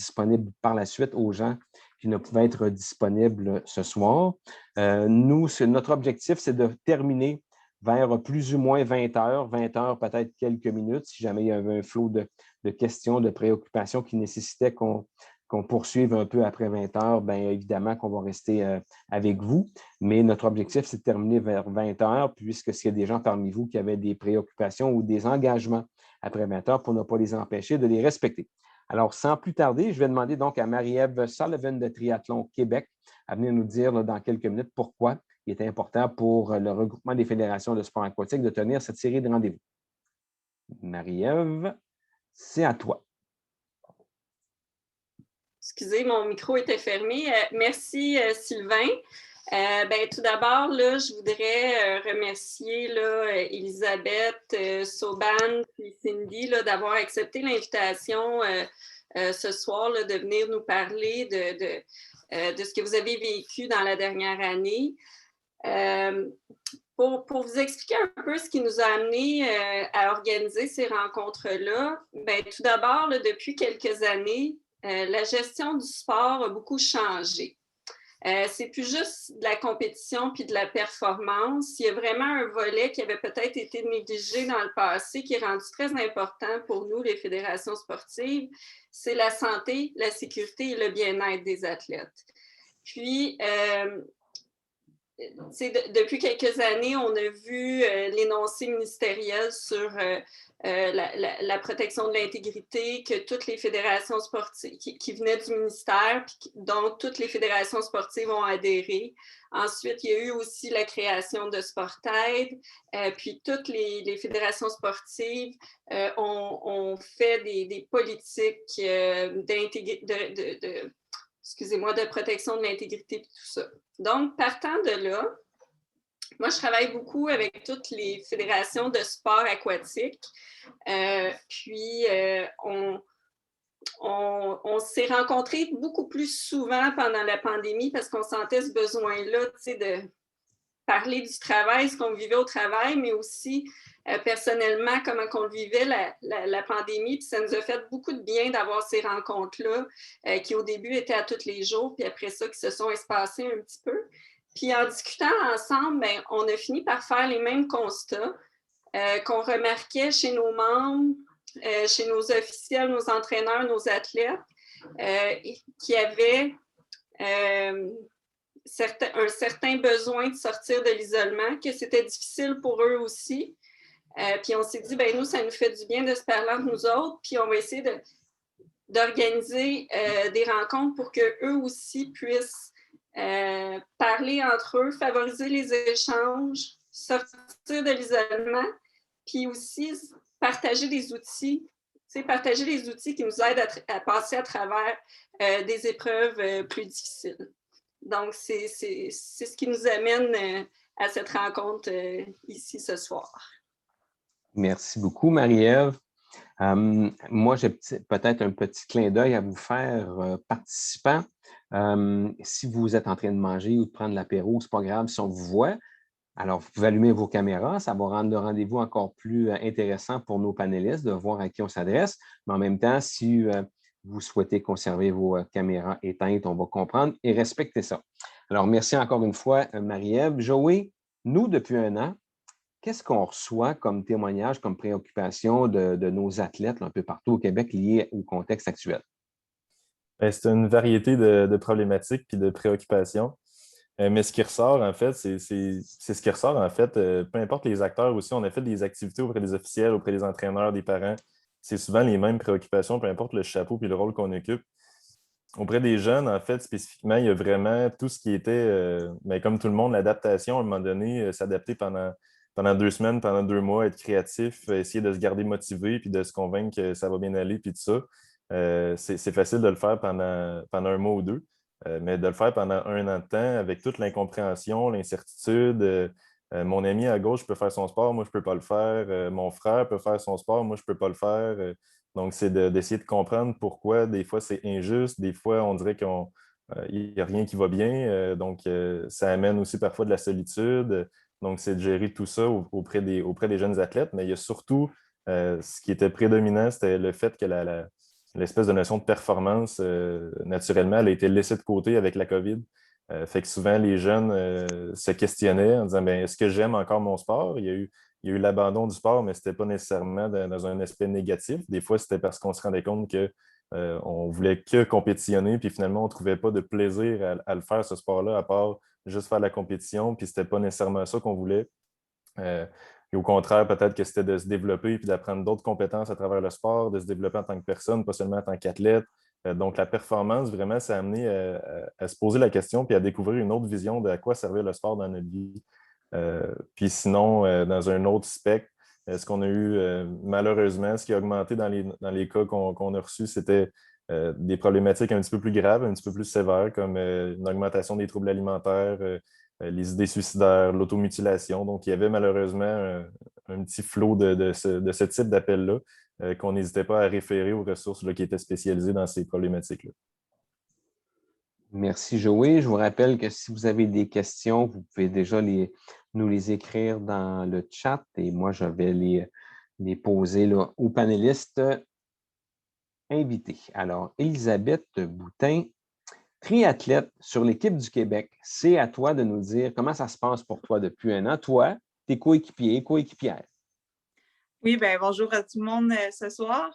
disponible par la suite aux gens qui ne pouvaient être disponibles ce soir. Notre objectif, c'est de terminer vers plus ou moins 20 heures, peut-être quelques minutes, si jamais il y avait un flot de questions, de préoccupations qui nécessitaient qu'on poursuive un peu après 20 heures, bien évidemment qu'on va rester avec vous. Mais notre objectif, c'est de terminer vers 20 heures, puisque s'il y a des gens parmi vous qui avaient des préoccupations ou des engagements après 20 heures, pour ne pas les empêcher de les respecter. Alors, sans plus tarder, je vais demander donc à Marie-Ève Sullivan de Triathlon Québec à venir nous dire dans quelques minutes pourquoi il est important pour le regroupement des fédérations de sport aquatique de tenir cette série de rendez-vous. Marie-Ève, c'est à toi. Excusez, mon micro était fermé. Merci, Sylvain. Tout d'abord, là, je voudrais remercier là, Elisabeth, Soban et Cindy là, d'avoir accepté l'invitation ce soir là, de venir nous parler de ce que vous avez vécu dans la dernière année. Pour vous expliquer un peu ce qui nous a amené à organiser ces rencontres-là, tout d'abord, là, depuis quelques années, la gestion du sport a beaucoup changé. C'est plus juste de la compétition puis de la performance. Il y a vraiment un volet qui avait peut-être été négligé dans le passé, qui est rendu très important pour nous, les fédérations sportives. C'est la santé, la sécurité et le bien-être des athlètes. Puis, depuis quelques années, on a vu l'énoncé ministériel sur la protection de l'intégrité que toutes les fédérations sportives qui venaient du ministère, dont toutes les fédérations sportives ont adhéré. Ensuite, il y a eu aussi la création de Sportaid, puis toutes les fédérations sportives ont fait des politiques de protection de l'intégrité et tout ça. Donc, partant de là, moi, je travaille beaucoup avec toutes les fédérations de sport aquatique. On s'est rencontrés beaucoup plus souvent pendant la pandémie parce qu'on sentait ce besoin-là, tu sais, de parler du travail, ce qu'on vivait au travail, mais aussi personnellement, comment on vivait la pandémie. Puis ça nous a fait beaucoup de bien d'avoir ces rencontres-là qui, au début, étaient à tous les jours, puis après ça, qui se sont espacées un petit peu. Puis en discutant ensemble, on a fini par faire les mêmes constats qu'on remarquait chez nos membres, chez nos officiels, nos entraîneurs, nos athlètes, qui avaient un certain besoin de sortir de l'isolement, que c'était difficile pour eux aussi. Puis on s'est dit, nous, ça nous fait du bien de se parler entre nous autres, puis on va essayer d'organiser des rencontres pour qu'eux aussi puissent parler entre eux, favoriser les échanges, sortir de l'isolement, puis aussi partager des outils qui nous aident à passer à travers des épreuves plus difficiles. Donc, c'est ce qui nous amène à cette rencontre ici ce soir. Merci beaucoup, Marie-Ève. Moi, j'ai peut-être un petit clin d'œil à vous faire participant. Si vous êtes en train de manger ou de prendre l'apéro, ce n'est pas grave si on vous voit. Alors, vous pouvez allumer vos caméras. Ça va rendre le rendez-vous encore plus intéressant pour nos panélistes de voir à qui on s'adresse. Mais en même temps, si vous souhaitez conserver vos caméras éteintes, on va comprendre et respecter ça. Alors, merci encore une fois, Marie-Ève. Joey, nous, depuis un an, qu'est-ce qu'on reçoit comme témoignage, comme préoccupation de nos athlètes là, un peu partout au Québec liés au contexte actuel? C'est une variété de problématiques et de préoccupations. Mais ce qui ressort, en fait, c'est ce qui ressort, en fait, peu importe les acteurs aussi, on a fait des activités auprès des officiels, auprès des entraîneurs, des parents. C'est souvent les mêmes préoccupations, peu importe le chapeau et le rôle qu'on occupe. Auprès des jeunes, en fait, spécifiquement, il y a vraiment tout ce qui était, comme tout le monde, l'adaptation, à un moment donné, s'adapter pendant 2 semaines, pendant 2 mois, être créatif, essayer de se garder motivé puis de se convaincre que ça va bien aller puis tout ça. C'est facile de le faire pendant 1 mois ou 2, mais de le faire pendant 1 an de temps avec toute l'incompréhension, l'incertitude. Mon ami à gauche peut faire son sport, moi je ne peux pas le faire. Mon frère peut faire son sport, moi je ne peux pas le faire. Donc, c'est d'essayer de comprendre pourquoi des fois c'est injuste, des fois on dirait qu'il n'y a rien qui va bien. Donc, ça amène aussi parfois de la solitude. Donc, c'est de gérer tout ça auprès des jeunes athlètes. Mais il y a surtout, ce qui était prédominant, c'était le fait que l'espèce de notion de performance, naturellement, elle a été laissée de côté avec la COVID. Fait que souvent, les jeunes se questionnaient en disant est-ce que j'aime encore mon sport? Il y a eu l'abandon du sport, mais ce n'était pas nécessairement dans un aspect négatif. Des fois, c'était parce qu'on se rendait compte qu'on ne voulait que compétitionner, puis finalement, on ne trouvait pas de plaisir à le faire, ce sport-là, à part juste faire la compétition, puis ce n'était pas nécessairement ça qu'on voulait. Et au contraire, peut-être que c'était de se développer puis d'apprendre d'autres compétences à travers le sport, de se développer en tant que personne, pas seulement en tant qu'athlète. Donc, la performance, vraiment, ça a amené à se poser la question puis à découvrir une autre vision de à quoi servait le sport dans notre vie. Puis sinon, dans un autre spectre, ce qu'on a eu, malheureusement, ce qui a augmenté dans les cas qu'on a reçus, c'était des problématiques un petit peu plus graves, un petit peu plus sévères, comme une augmentation des troubles alimentaires, les idées suicidaires, l'automutilation. Donc, il y avait malheureusement un petit flot de ce type d'appel-là qu'on n'hésitait pas à référer aux ressources là, qui étaient spécialisées dans ces problématiques-là. Merci, Joey. Je vous rappelle que si vous avez des questions, vous pouvez déjà nous les écrire dans le chat et moi, je vais les poser là, aux panélistes invités. Alors, Élisabeth Boutin, triathlète sur l'équipe du Québec. C'est à toi de nous dire comment ça se passe pour toi depuis un an. Toi, tes coéquipiers, coéquipières. Oui, bien, bonjour à tout le monde ce soir.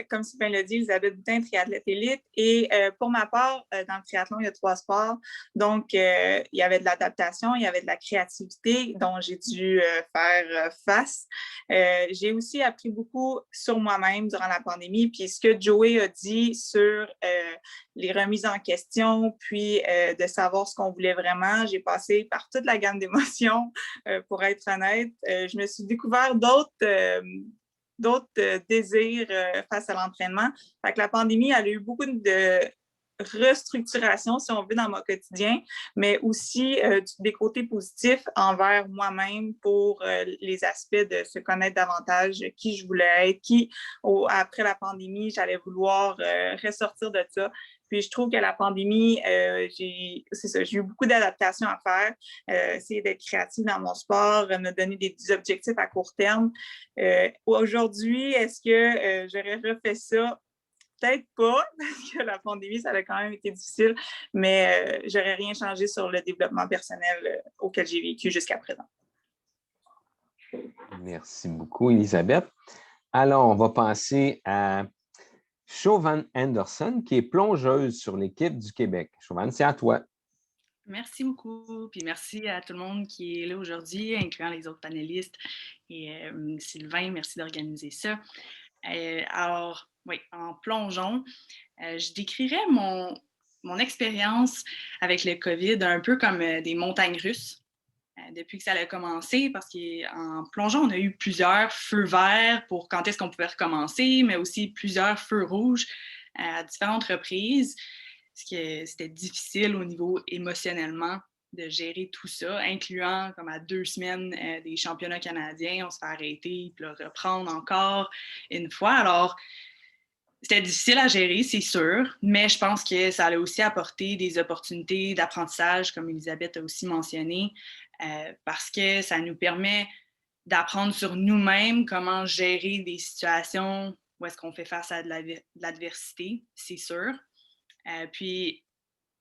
Comme Sylvain l'a dit, Elisabeth Boutin, triathlète élite. Et pour ma part, dans le triathlon, il y a 3 sports. Donc, il y avait de l'adaptation, il y avait de la créativité dont j'ai dû faire face. J'ai aussi appris beaucoup sur moi-même durant la pandémie. Puis ce que Joey a dit sur les remises en question, puis de savoir ce qu'on voulait vraiment, j'ai passé par toute la gamme d'émotions, pour être honnête. Je me suis découvert d'autres désirs face à l'entraînement. Fait que la pandémie, elle a eu beaucoup de restructuration, si on veut, dans mon quotidien, mais aussi des côtés positifs envers moi-même pour les aspects de se connaître davantage, qui je voulais être, après la pandémie, j'allais vouloir ressortir de ça. Puis je trouve que la pandémie, j'ai eu beaucoup d'adaptations à faire, essayer d'être créative dans mon sport, me donner des objectifs à court terme. Aujourd'hui, est-ce que j'aurais refait ça? Peut-être pas, parce que la pandémie, ça a quand même été difficile, mais j'aurais rien changé sur le développement personnel auquel j'ai vécu jusqu'à présent. Merci beaucoup, Elisabeth. Alors, on va passer à Chauvane Anderson, qui est plongeuse sur l'équipe du Québec. Chauvane, c'est à toi. Merci beaucoup, puis merci à tout le monde qui est là aujourd'hui, incluant les autres panélistes. Et Sylvain, merci d'organiser ça. Alors, oui, en plongeon, je décrirais mon expérience avec le COVID un peu comme des montagnes russes depuis que ça a commencé, parce qu'en plongeon, on a eu plusieurs feux verts pour quand est-ce qu'on pouvait recommencer, mais aussi plusieurs feux rouges à différentes reprises. Parce que c'était difficile au niveau émotionnellement de gérer tout ça, incluant comme à 2 semaines des championnats canadiens, on se fait arrêter, puis le reprendre encore une fois. Alors, c'était difficile à gérer, c'est sûr, mais je pense que ça a aussi apporté des opportunités d'apprentissage, comme Elisabeth a aussi mentionné, parce que ça nous permet d'apprendre sur nous-mêmes comment gérer des situations où est-ce qu'on fait face à de l'adversité, c'est sûr. Puis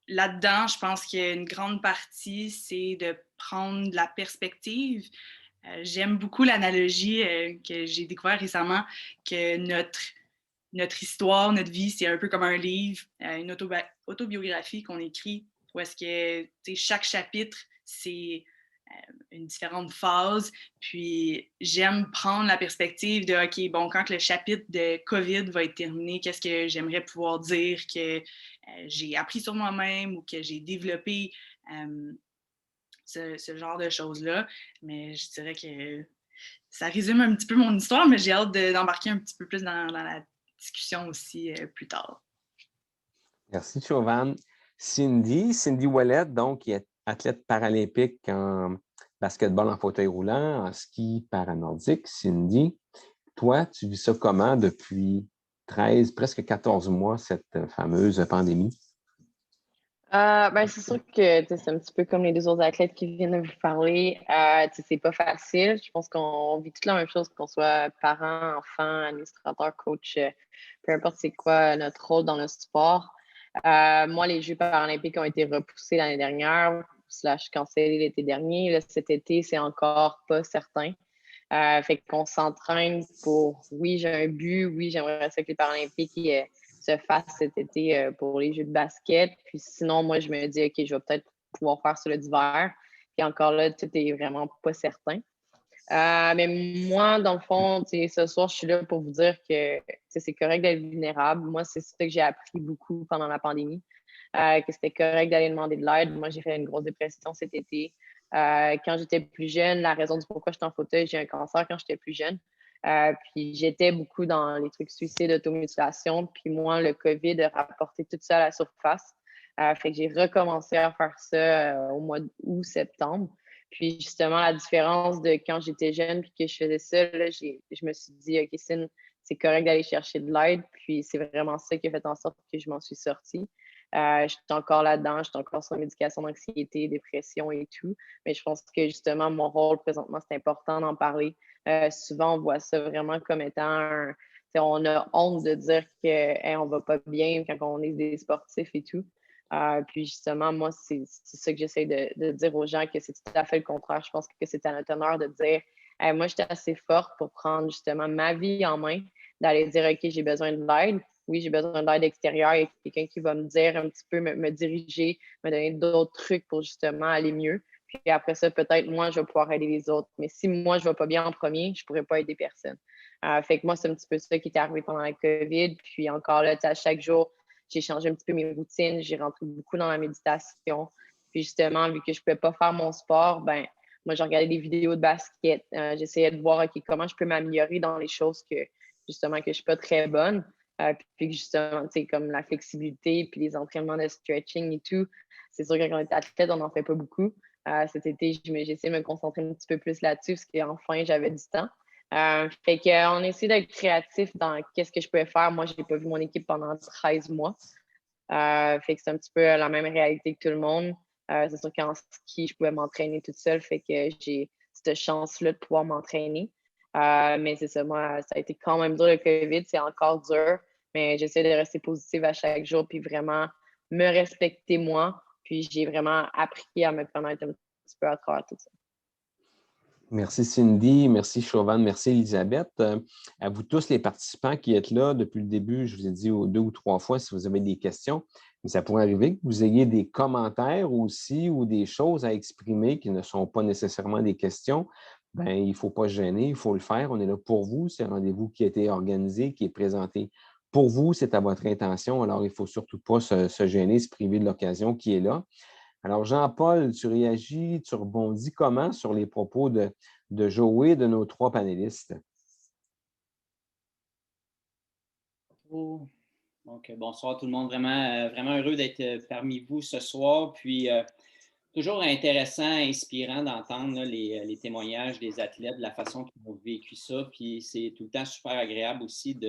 là-dedans, je pense qu'il y a une grande partie, c'est de prendre de la perspective. J'aime beaucoup l'analogie que j'ai découvert récemment, que notre histoire, notre vie, c'est un peu comme un livre, une autobiographie qu'on écrit, où est-ce que chaque chapitre, c'est une différente phase. Puis j'aime prendre la perspective de, OK, bon, quand le chapitre de COVID va être terminé, qu'est-ce que j'aimerais pouvoir dire que j'ai appris sur moi-même ou que j'ai développé ce genre de choses-là. Mais je dirais que ça résume un petit peu mon histoire, mais j'ai hâte d'embarquer un petit peu plus dans la discussion aussi plus tard. Merci, Chauvane. Cindy Ouellet, donc, qui est athlète paralympique en basketball en fauteuil roulant, en ski paranordique. Cindy, toi, tu vis ça comment depuis 13, presque 14 mois, cette fameuse pandémie? C'est sûr que c'est un petit peu comme les deux autres athlètes qui viennent de vous parler. C'est pas facile. Je pense qu'on vit toute la même chose, qu'on soit parents, enfants, administrateurs, coach, peu importe c'est quoi notre rôle dans le sport. Moi, les Jeux paralympiques ont été repoussés l'année dernière, / cancellés l'été dernier. Là, cet été, c'est encore pas certain. Fait qu'on s'entraîne pour, oui, j'ai un but, oui, j'aimerais ça que les Paralympiques se fassent cet été pour les Jeux de basket. Puis sinon, moi, je me dis, OK, je vais peut-être pouvoir faire ça d'hiver. Puis encore là, tout est vraiment pas certain. Mais moi, dans le fond, ce soir, je suis là pour vous dire que c'est correct d'être vulnérable. Moi, c'est ça que j'ai appris beaucoup pendant la pandémie, que c'était correct d'aller demander de l'aide. Moi, j'ai fait une grosse dépression cet été. Quand j'étais plus jeune, la raison du pourquoi j'étais en fauteuil, j'ai un cancer quand j'étais plus jeune. Puis j'étais beaucoup dans les trucs suicides, automutilation. Puis moi, le COVID a rapporté tout ça à la surface. Fait que j'ai recommencé à faire ça au mois d'août, septembre. Puis justement, la différence de quand j'étais jeune puis que je faisais ça, là, je me suis dit, OK, c'est correct d'aller chercher de l'aide. Puis c'est vraiment ça qui a fait en sorte que je m'en suis sortie. Je suis encore là-dedans, je suis encore sur médication d'anxiété, dépression et tout. Mais je pense que justement, mon rôle présentement, c'est important d'en parler. Souvent, on voit ça vraiment comme étant on a honte de dire qu'on ne va pas bien quand on est des sportifs et tout. Puis justement, moi, c'est ça que j'essaie de dire aux gens, que c'est tout à fait le contraire. Je pense que c'est à notre honneur de dire moi, j'étais assez forte pour prendre justement ma vie en main, d'aller dire OK, j'ai besoin de l'aide. Oui, j'ai besoin d'aide extérieure. Il y a quelqu'un qui va me dire un petit peu, me diriger, me donner d'autres trucs pour justement aller mieux. Puis après ça, peut-être moi, je vais pouvoir aider les autres. Mais si moi, je ne vais pas bien en premier, je ne pourrais pas aider personne. Fait que moi, c'est un petit peu ça qui est arrivé pendant la COVID. Puis encore là, à chaque jour, j'ai changé un petit peu mes routines. J'ai rentré beaucoup dans la méditation. Puis justement, vu que je ne pouvais pas faire mon sport, moi, j'ai regardé des vidéos de basket. J'essayais de voir comment je peux m'améliorer dans les choses que justement que je ne suis pas très bonne. Puis justement, comme la flexibilité, puis les entraînements de stretching et tout. C'est sûr que quand on est athlète, on n'en fait pas beaucoup. Cet été, j'ai essayé de me concentrer un petit peu plus là-dessus parce qu'enfin, j'avais du temps. Fait qu'on essaie d'être créatif dans qu'est-ce que je pouvais faire. Moi, je n'ai pas vu mon équipe pendant 13 mois. Fait que c'est un petit peu la même réalité que tout le monde. C'est sûr qu'en ski, je pouvais m'entraîner toute seule. Fait que j'ai cette chance-là de pouvoir m'entraîner. Mais c'est ça, moi, ça a été quand même dur le COVID. C'est encore dur. Mais j'essaie de rester positive à chaque jour puis vraiment me respecter moi. Puis j'ai vraiment appris à me connaître un petit peu à travers tout ça. Merci Cindy, merci Chauvin, merci Elisabeth. À vous tous les participants qui êtes là depuis le début, je vous ai dit 2 ou 3 fois si vous avez des questions, mais ça pourrait arriver que vous ayez des commentaires aussi ou des choses à exprimer qui ne sont pas nécessairement des questions. Il ne faut pas se gêner, il faut le faire. On est là pour vous. C'est un rendez-vous qui a été organisé, qui est présenté pour vous. C'est à votre intention. Alors, il ne faut surtout pas se gêner, se priver de l'occasion qui est là. Alors, Jean-Paul, tu réagis, tu rebondis comment sur les propos de Joey, de nos 3 panélistes? Donc, bonsoir tout le monde. Vraiment heureux d'être parmi vous ce soir. Puis, toujours intéressant, inspirant d'entendre les témoignages des athlètes, de la façon qu'ils ont vécu ça. Puis, c'est tout le temps super agréable aussi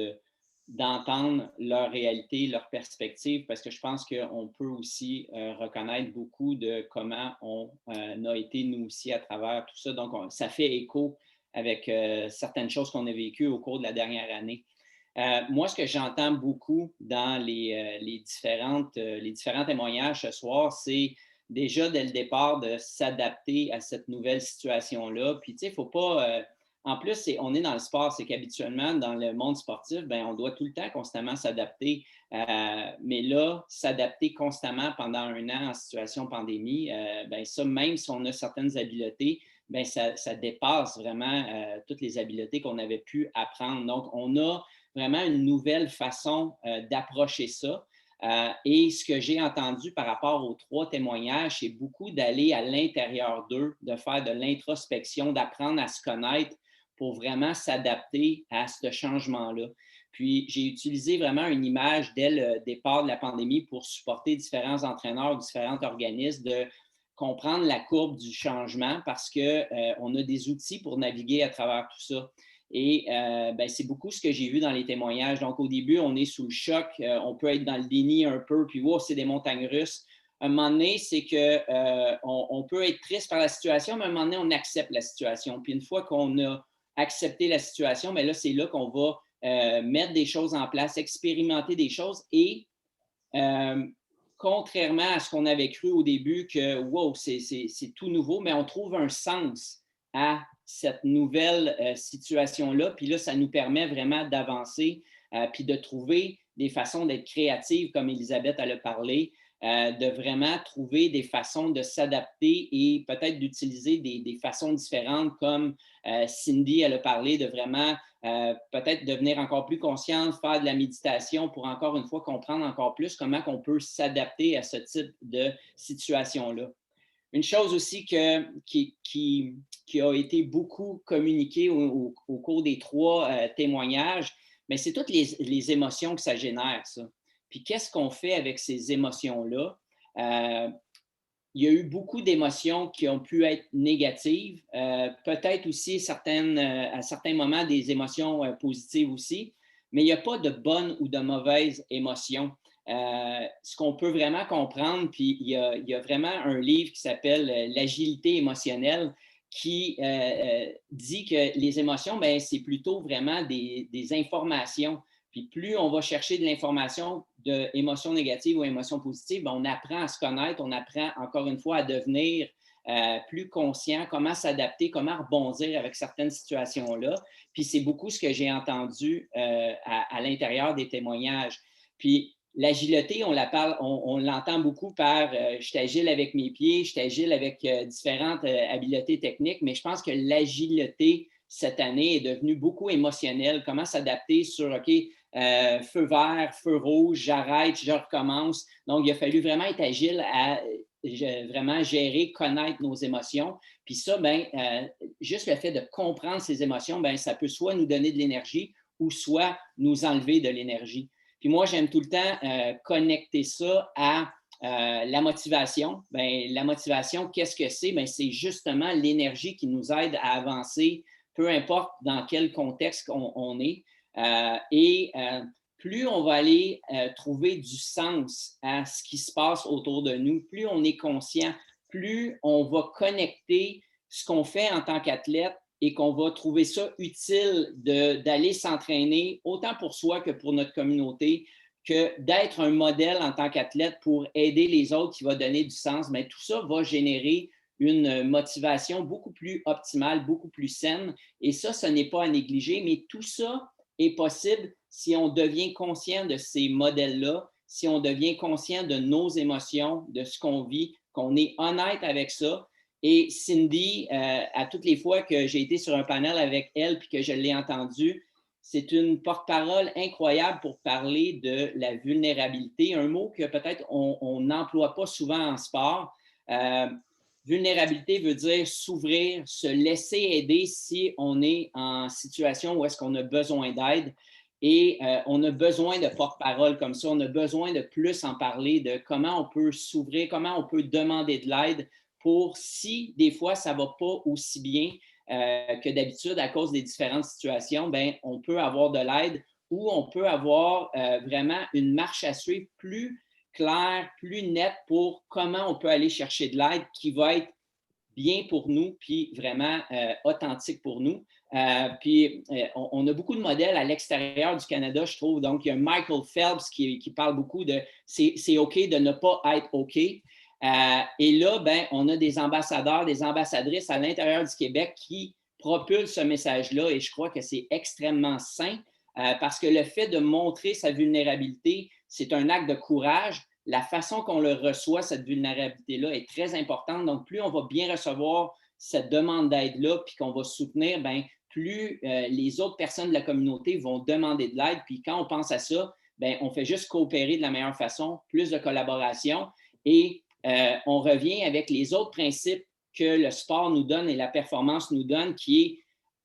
d'entendre leur réalité, leur perspective, parce que je pense qu'on peut aussi reconnaître beaucoup de comment on a été, nous aussi, à travers tout ça. Donc, ça fait écho avec certaines choses qu'on a vécues au cours de la dernière année. Moi, ce que j'entends beaucoup dans les différents témoignages ce soir, c'est déjà dès le départ de s'adapter à cette nouvelle situation-là. Puis, tu sais, il ne faut pas... en plus, on est dans le sport, c'est qu'habituellement, dans le monde sportif, on doit tout le temps constamment s'adapter. Mais là, s'adapter constamment pendant 1 an en situation pandémie, ça, même si on a certaines habiletés, ça dépasse vraiment toutes les habiletés qu'on avait pu apprendre. Donc, on a vraiment une nouvelle façon d'approcher ça. Et ce que j'ai entendu par rapport aux 3 témoignages, c'est beaucoup d'aller à l'intérieur d'eux, de faire de l'introspection, d'apprendre à se connaître pour vraiment s'adapter à ce changement-là. Puis, j'ai utilisé vraiment une image dès le départ de la pandémie pour supporter différents entraîneurs, différents organismes, de comprendre la courbe du changement parce qu'on a des outils pour naviguer à travers tout ça. Et c'est beaucoup ce que j'ai vu dans les témoignages. Donc, au début, on est sous le choc, on peut être dans le déni un peu, puis wow, c'est des montagnes russes. un moment donné, c'est qu'on peut être triste par la situation, mais à un moment donné, on accepte la situation. Puis une fois qu'on a accepté la situation, bien là, c'est là qu'on va mettre des choses en place, expérimenter des choses et contrairement à ce qu'on avait cru au début que wow, c'est tout nouveau, mais on trouve un sens à cette nouvelle situation-là. Puis là, ça nous permet vraiment d'avancer puis de trouver des façons d'être créatives, comme Elisabeth a parlé, de vraiment trouver des façons de s'adapter et peut-être d'utiliser des façons différentes, comme Cindy elle a parlé, de vraiment peut-être devenir encore plus consciente, faire de la méditation pour encore une fois comprendre encore plus comment on peut s'adapter à ce type de situation-là. Une chose aussi qui a été beaucoup communiquée au cours des 3 témoignages, mais c'est toutes les émotions que ça génère, ça. Puis qu'est-ce qu'on fait avec ces émotions-là? Il y a eu beaucoup d'émotions qui ont pu être négatives, peut-être aussi à certains moments des émotions positives aussi, mais il n'y a pas de bonnes ou de mauvaises émotions. Ce qu'on peut vraiment comprendre, puis il y a vraiment un livre qui s'appelle L'agilité émotionnelle qui dit que les émotions, bien, c'est plutôt vraiment des informations. Puis plus on va chercher de l'information d'émotions négatives ou émotions positives, bien, on apprend à se connaître, on apprend encore une fois à devenir plus conscient, comment s'adapter, comment rebondir avec certaines situations-là. Puis c'est beaucoup ce que j'ai entendu à l'intérieur des témoignages. Puis l'agilité, on l'entend beaucoup par je suis agile avec mes pieds, je suis agile avec différentes habiletés techniques, mais je pense que l'agilité cette année est devenue beaucoup émotionnelle. Comment s'adapter sur, OK, feu vert, feu rouge, j'arrête, je recommence. Donc, il a fallu vraiment être agile à vraiment gérer, connaître nos émotions. Puis ça, ben, juste le fait de comprendre ces émotions, ben, ça peut soit nous donner de l'énergie ou soit nous enlever de l'énergie. Puis moi, j'aime tout le temps connecter ça à la motivation. Bien, la motivation, qu'est-ce que c'est? Bien, c'est justement l'énergie qui nous aide à avancer, peu importe dans quel contexte on est. Plus on va aller trouver du sens à ce qui se passe autour de nous, plus on est conscient, plus on va connecter ce qu'on fait en tant qu'athlète et qu'on va trouver ça utile d'aller s'entraîner, autant pour soi que pour notre communauté, que d'être un modèle en tant qu'athlète pour aider les autres qui va donner du sens. Mais tout ça va générer une motivation beaucoup plus optimale, beaucoup plus saine. Et ça, ce n'est pas à négliger, mais tout ça est possible si on devient conscient de ces modèles-là, si on devient conscient de nos émotions, de ce qu'on vit, qu'on est honnête avec ça. Et Cindy, à toutes les fois que j'ai été sur un panel avec elle puis que je l'ai entendue, c'est une porte-parole incroyable pour parler de la vulnérabilité, un mot que peut-être on n'emploie pas souvent en sport. Vulnérabilité veut dire s'ouvrir, se laisser aider si on est en situation où est-ce qu'on a besoin d'aide. Et on a besoin de porte-parole comme ça, on a besoin de plus en parler, de comment on peut s'ouvrir, comment on peut demander de l'aide pour si des fois ça ne va pas aussi bien que d'habitude à cause des différentes situations, bien, on peut avoir de l'aide ou on peut avoir vraiment une marche à suivre plus claire, plus nette pour comment on peut aller chercher de l'aide qui va être bien pour nous, puis vraiment authentique pour nous. On a beaucoup de modèles à l'extérieur du Canada, je trouve. Donc, il y a Michael Phelps qui parle beaucoup de c'est OK de ne pas être OK. Et là, ben, on a des ambassadeurs, des ambassadrices à l'intérieur du Québec qui propulsent ce message-là et je crois que c'est extrêmement sain parce que le fait de montrer sa vulnérabilité, c'est un acte de courage. La façon qu'on le reçoit, cette vulnérabilité-là, est très importante. Donc, plus on va bien recevoir cette demande d'aide-là, puis qu'on va soutenir, bien, plus les autres personnes de la communauté vont demander de l'aide. Puis quand on pense à ça, bien, on fait juste coopérer de la meilleure façon, plus de collaboration. Et on revient avec les autres principes que le sport nous donne et la performance nous donne, qui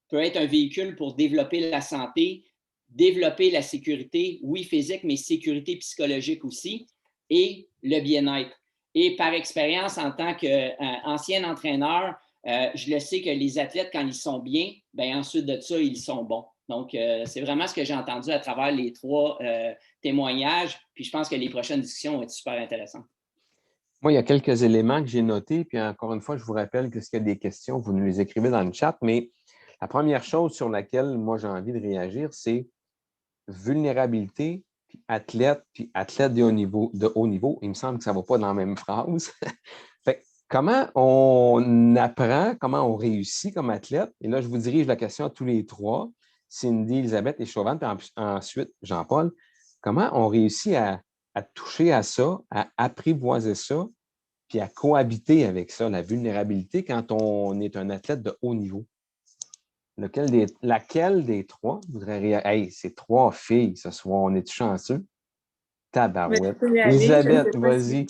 peut être un véhicule pour développer la santé, développer la sécurité, oui, physique, mais sécurité psychologique aussi, et le bien-être. Et par expérience, en tant qu'ancien entraîneur, je le sais que les athlètes, quand ils sont bien, bien, ensuite de ça, ils sont bons. Donc, c'est vraiment ce que j'ai entendu à travers les 3 témoignages. Puis je pense que les prochaines discussions vont être super intéressantes. Moi, il y a quelques éléments que j'ai notés, puis encore une fois, je vous rappelle que s'il y a des questions, vous nous les écrivez dans le chat, mais la première chose sur laquelle moi j'ai envie de réagir, c'est vulnérabilité, puis athlète de haut niveau. Il me semble que ça ne va pas dans la même phrase. Fait, comment on apprend, comment on réussit comme athlète? Et là, je vous dirige la question à tous les trois, Cindy, Elisabeth et Chauvin, puis ensuite Jean-Paul. Comment on réussit à toucher à ça, à apprivoiser ça, puis à cohabiter avec ça, la vulnérabilité, quand on est un athlète de haut niveau? Laquelle des trois voudrait réagir? Hey, c'est trois filles ce soir, on est chanceux? Tabarouette. Elisabeth, vas-y.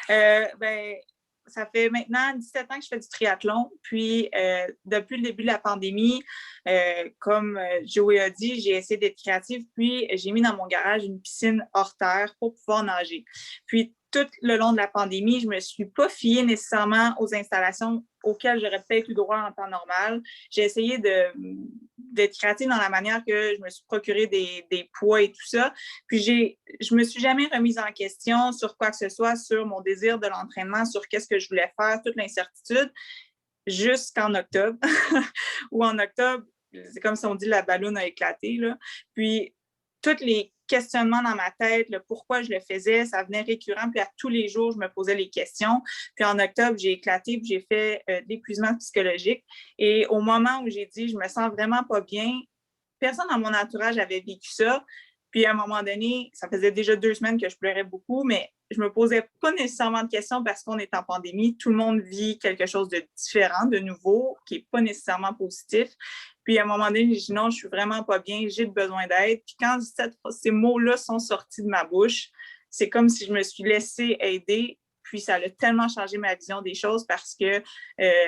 Ouais. Ça fait maintenant 17 ans que je fais du triathlon. Puis, depuis le début de la pandémie, comme Joey a dit, j'ai essayé d'être créative. Puis, j'ai mis dans mon garage une piscine hors terre pour pouvoir nager. Puis, tout le long de la pandémie, je ne me suis pas fiée nécessairement aux installations auxquelles j'aurais peut-être eu droit en temps normal. J'ai essayé d'être créative dans la manière que je me suis procuré des poids et tout ça. Puis, je ne me suis jamais remise en question sur quoi que ce soit, sur mon désir de l'entraînement, sur qu'est-ce que je voulais faire, toute l'incertitude, jusqu'en octobre. Ou en octobre, c'est comme si on dit la balloune a éclaté, là. Puis, tous les questionnements dans ma tête, le pourquoi je le faisais, ça venait récurrent. Puis, à tous les jours, je me posais les questions. Puis, en octobre, j'ai éclaté, puis j'ai fait de l'épuisement psychologique. Et au moment où j'ai dit, je me sens vraiment pas bien, personne dans mon entourage avait vécu ça. Puis à un moment donné, ça faisait déjà 2 semaines que je pleurais beaucoup, mais je me posais pas nécessairement de questions parce qu'on est en pandémie. Tout le monde vit quelque chose de différent, de nouveau, qui n'est pas nécessairement positif. Puis à un moment donné, j'ai dit non, je suis vraiment pas bien, j'ai besoin d'aide. Puis quand ces mots-là sont sortis de ma bouche, c'est comme si je me suis laissée aider. Puis ça a tellement changé ma vision des choses parce que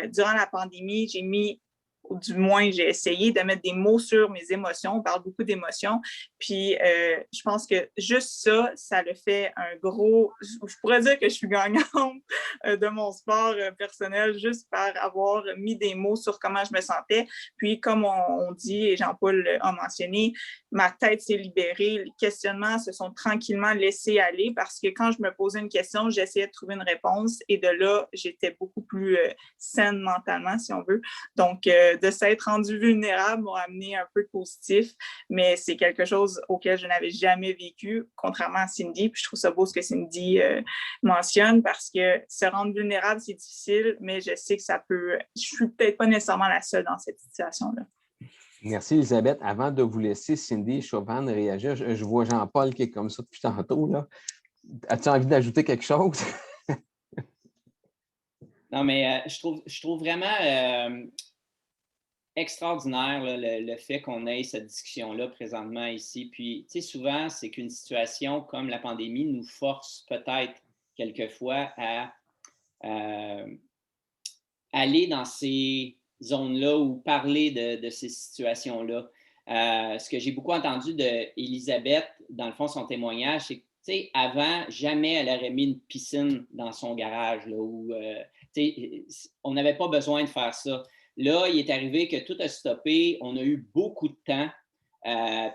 durant la pandémie, j'ai mis, ou du moins, j'ai essayé de mettre des mots sur mes émotions. On parle beaucoup d'émotions. Puis, je pense que juste ça, ça le fait un gros... Je pourrais dire que je suis gagnante de mon sport personnel juste par avoir mis des mots sur comment je me sentais. Puis, comme on dit, et Jean-Paul a mentionné, ma tête s'est libérée. Les questionnements se sont tranquillement laissés aller parce que quand je me posais une question, j'essayais de trouver une réponse. Et de là, j'étais beaucoup plus saine mentalement, si on veut. Donc, de s'être rendu vulnérable m'a amené un peu de positif, mais c'est quelque chose auquel je n'avais jamais vécu, contrairement à Cindy. Puis je trouve ça beau ce que Cindy mentionne parce que se rendre vulnérable, c'est difficile, mais je sais que ça peut... Je suis peut-être pas nécessairement la seule dans cette situation-là. Merci, Elisabeth. Avant de vous laisser, Cindy et Chauvin réagir, je vois Jean-Paul qui est comme ça depuis tantôt, là. As-tu envie d'ajouter quelque chose? Non, mais je trouve vraiment extraordinaire là, le fait qu'on ait cette discussion-là présentement ici. Puis, tu sais, souvent, c'est qu'une situation comme la pandémie nous force peut-être quelquefois à aller dans ces zones-là ou parler de ces situations-là. Ce que j'ai beaucoup entendu d'Elisabeth, dans le fond, son témoignage, c'est que, tu sais, avant, jamais elle aurait mis une piscine dans son garage, là, où, tu sais, on n'avait pas besoin de faire ça. Là, il est arrivé que tout a stoppé. On a eu beaucoup de temps.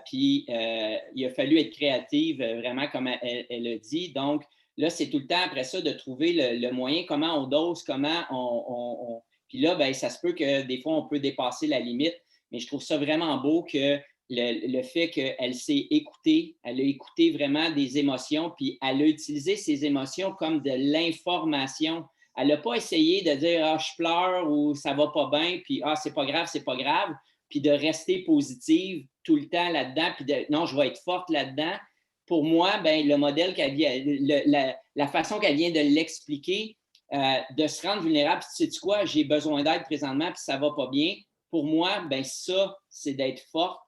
Puis, il a fallu être créative, vraiment, comme elle a dit. Donc, là, c'est tout le temps après ça de trouver le moyen, comment on dose, comment on... Puis là, ben, ça se peut que des fois, on peut dépasser la limite. Mais je trouve ça vraiment beau que le fait qu'elle s'est écoutée, elle a écouté vraiment des émotions, puis elle a utilisé ces émotions comme de l'information. Elle n'a pas essayé de dire « Ah, je pleure » ou « Ça va pas bien », puis « Ah, c'est pas grave », puis de rester positive tout le temps là-dedans, puis de « Non, je vais être forte là-dedans ». Pour moi, ben, le modèle qu'elle vient, la façon qu'elle vient de l'expliquer, de se rendre vulnérable, puis tu sais quoi, j'ai besoin d'aide présentement, puis ça va pas bien. Pour moi, ben, ça, c'est d'être forte,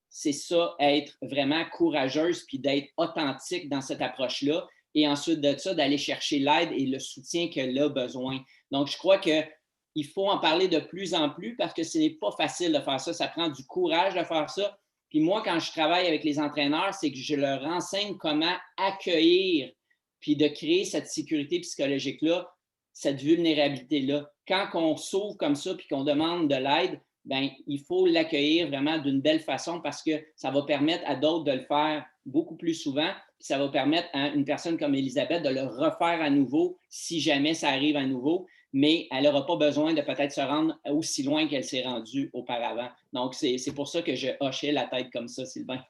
c'est ça, être vraiment courageuse, puis d'être authentique dans cette approche-là. Et ensuite de ça, d'aller chercher l'aide et le soutien qu'elle a besoin. Donc, je crois qu'il faut en parler de plus en plus parce que ce n'est pas facile de faire ça. Ça prend du courage de faire ça. Puis moi, quand je travaille avec les entraîneurs, c'est que je leur enseigne comment accueillir puis de créer cette sécurité psychologique-là, cette vulnérabilité-là. Quand on s'ouvre comme ça puis qu'on demande de l'aide, ben, il faut l'accueillir vraiment d'une belle façon parce que ça va permettre à d'autres de le faire beaucoup plus souvent. puis ça va permettre à une personne comme Élisabeth de le refaire à nouveau si jamais ça arrive à nouveau, mais elle n'aura pas besoin de peut-être se rendre aussi loin qu'elle s'est rendue auparavant. Donc, c'est pour ça que je hochais la tête comme ça, Sylvain.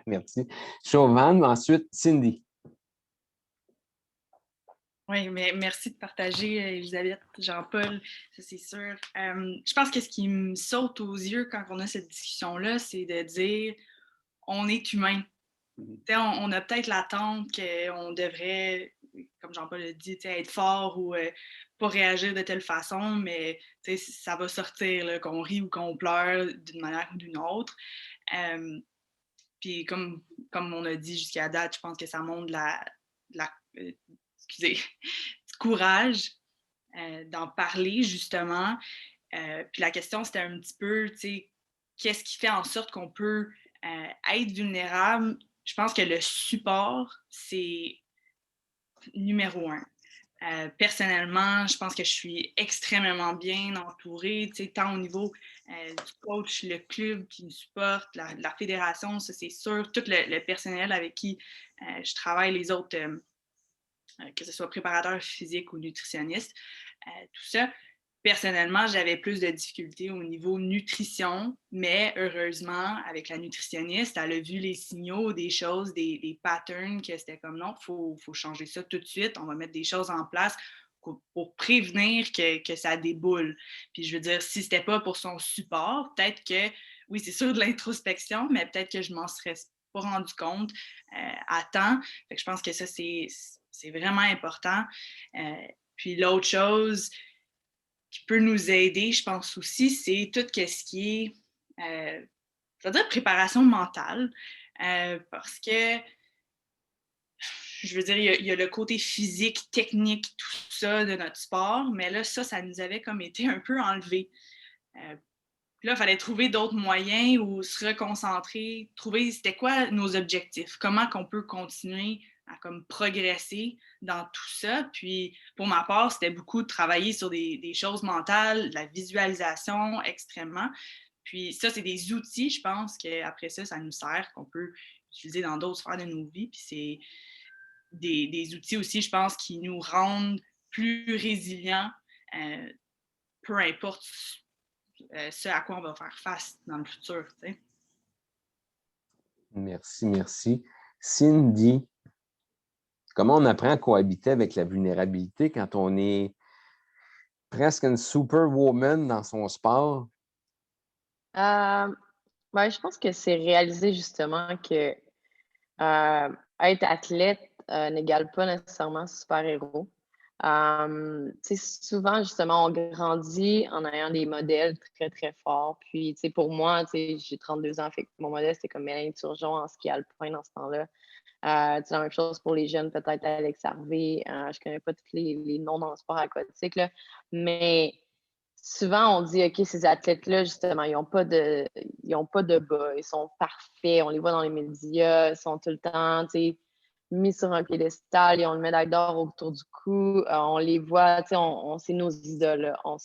Merci. Chauvin, ensuite Cindy. Oui, mais merci de partager, Elisabeth, Jean-Paul, ça c'est sûr. Je pense que ce qui me saute aux yeux quand on a cette discussion-là, c'est de dire on est humain. On a peut-être l'attente qu'on devrait, comme Jean-Paul l'a dit, être fort ou pas réagir de telle façon, mais ça va sortir, là, qu'on rit ou qu'on pleure d'une manière ou d'une autre. Puis comme on a dit jusqu'à date, je pense que ça montre du courage d'en parler, justement. Puis la question, c'était un petit peu, qu'est-ce qui fait en sorte qu'on peut être vulnérable? Je pense que le support, c'est numéro 1. Personnellement, je pense que je suis extrêmement bien entourée, tant au niveau du coach, le club qui me supporte, la fédération, ça c'est sûr, tout le personnel avec qui je travaille, les autres, que ce soit préparateur physique ou nutritionniste, tout ça. Personnellement, j'avais plus de difficultés au niveau nutrition, mais heureusement, avec la nutritionniste, elle a vu les signaux, des choses, des patterns, que c'était comme non, il faut changer ça tout de suite, on va mettre des choses en place pour prévenir que ça déboule. Puis je veux dire, si c'était pas pour son support, peut-être que, oui, c'est sûr de l'introspection, mais peut-être que je m'en serais pas rendu compte à temps. Fait que je pense que ça, c'est vraiment important. Puis l'autre chose qui peut nous aider, je pense aussi, c'est tout ce qui est, je veux dire, préparation mentale. Parce que, je veux dire, il y a le côté physique, technique, tout ça de notre sport, mais là, ça nous avait comme été un peu enlevé. Puis là, il fallait trouver d'autres moyens ou se reconcentrer, trouver c'était quoi nos objectifs, comment qu'on peut continuer à comme progresser dans tout ça. Puis pour ma part, c'était beaucoup de travailler sur des choses mentales, de la visualisation extrêmement. Puis ça, c'est des outils, je pense, qu'après ça, ça nous sert, qu'on peut utiliser dans d'autres sphères de nos vies. Puis c'est des outils aussi, je pense, qui nous rendent plus résilients, peu importe ce à quoi on va faire face dans le futur. T'sais. Merci. Cindy, comment on apprend à cohabiter avec la vulnérabilité quand on est presque une superwoman dans son sport? Je pense que c'est réaliser justement que être athlète n'égale pas nécessairement super-héros. Souvent, justement, on grandit en ayant des modèles très, très forts. Puis, pour moi, j'ai 32 ans, fait que mon modèle, c'était comme Mélanie Turgeon en ski alpin dans ce temps-là. La même chose pour les jeunes, peut-être Alex Harvey. Je connais pas tous les noms dans le sport aquatique, là, mais souvent, on dit, OK, ces athlètes-là, justement, ils n'ont pas de bas, ils sont parfaits, on les voit dans les médias, ils sont tout le temps, mis sur un piédestal, ils ont une médaille d'or autour du cou, on les voit, on sait nos idoles, on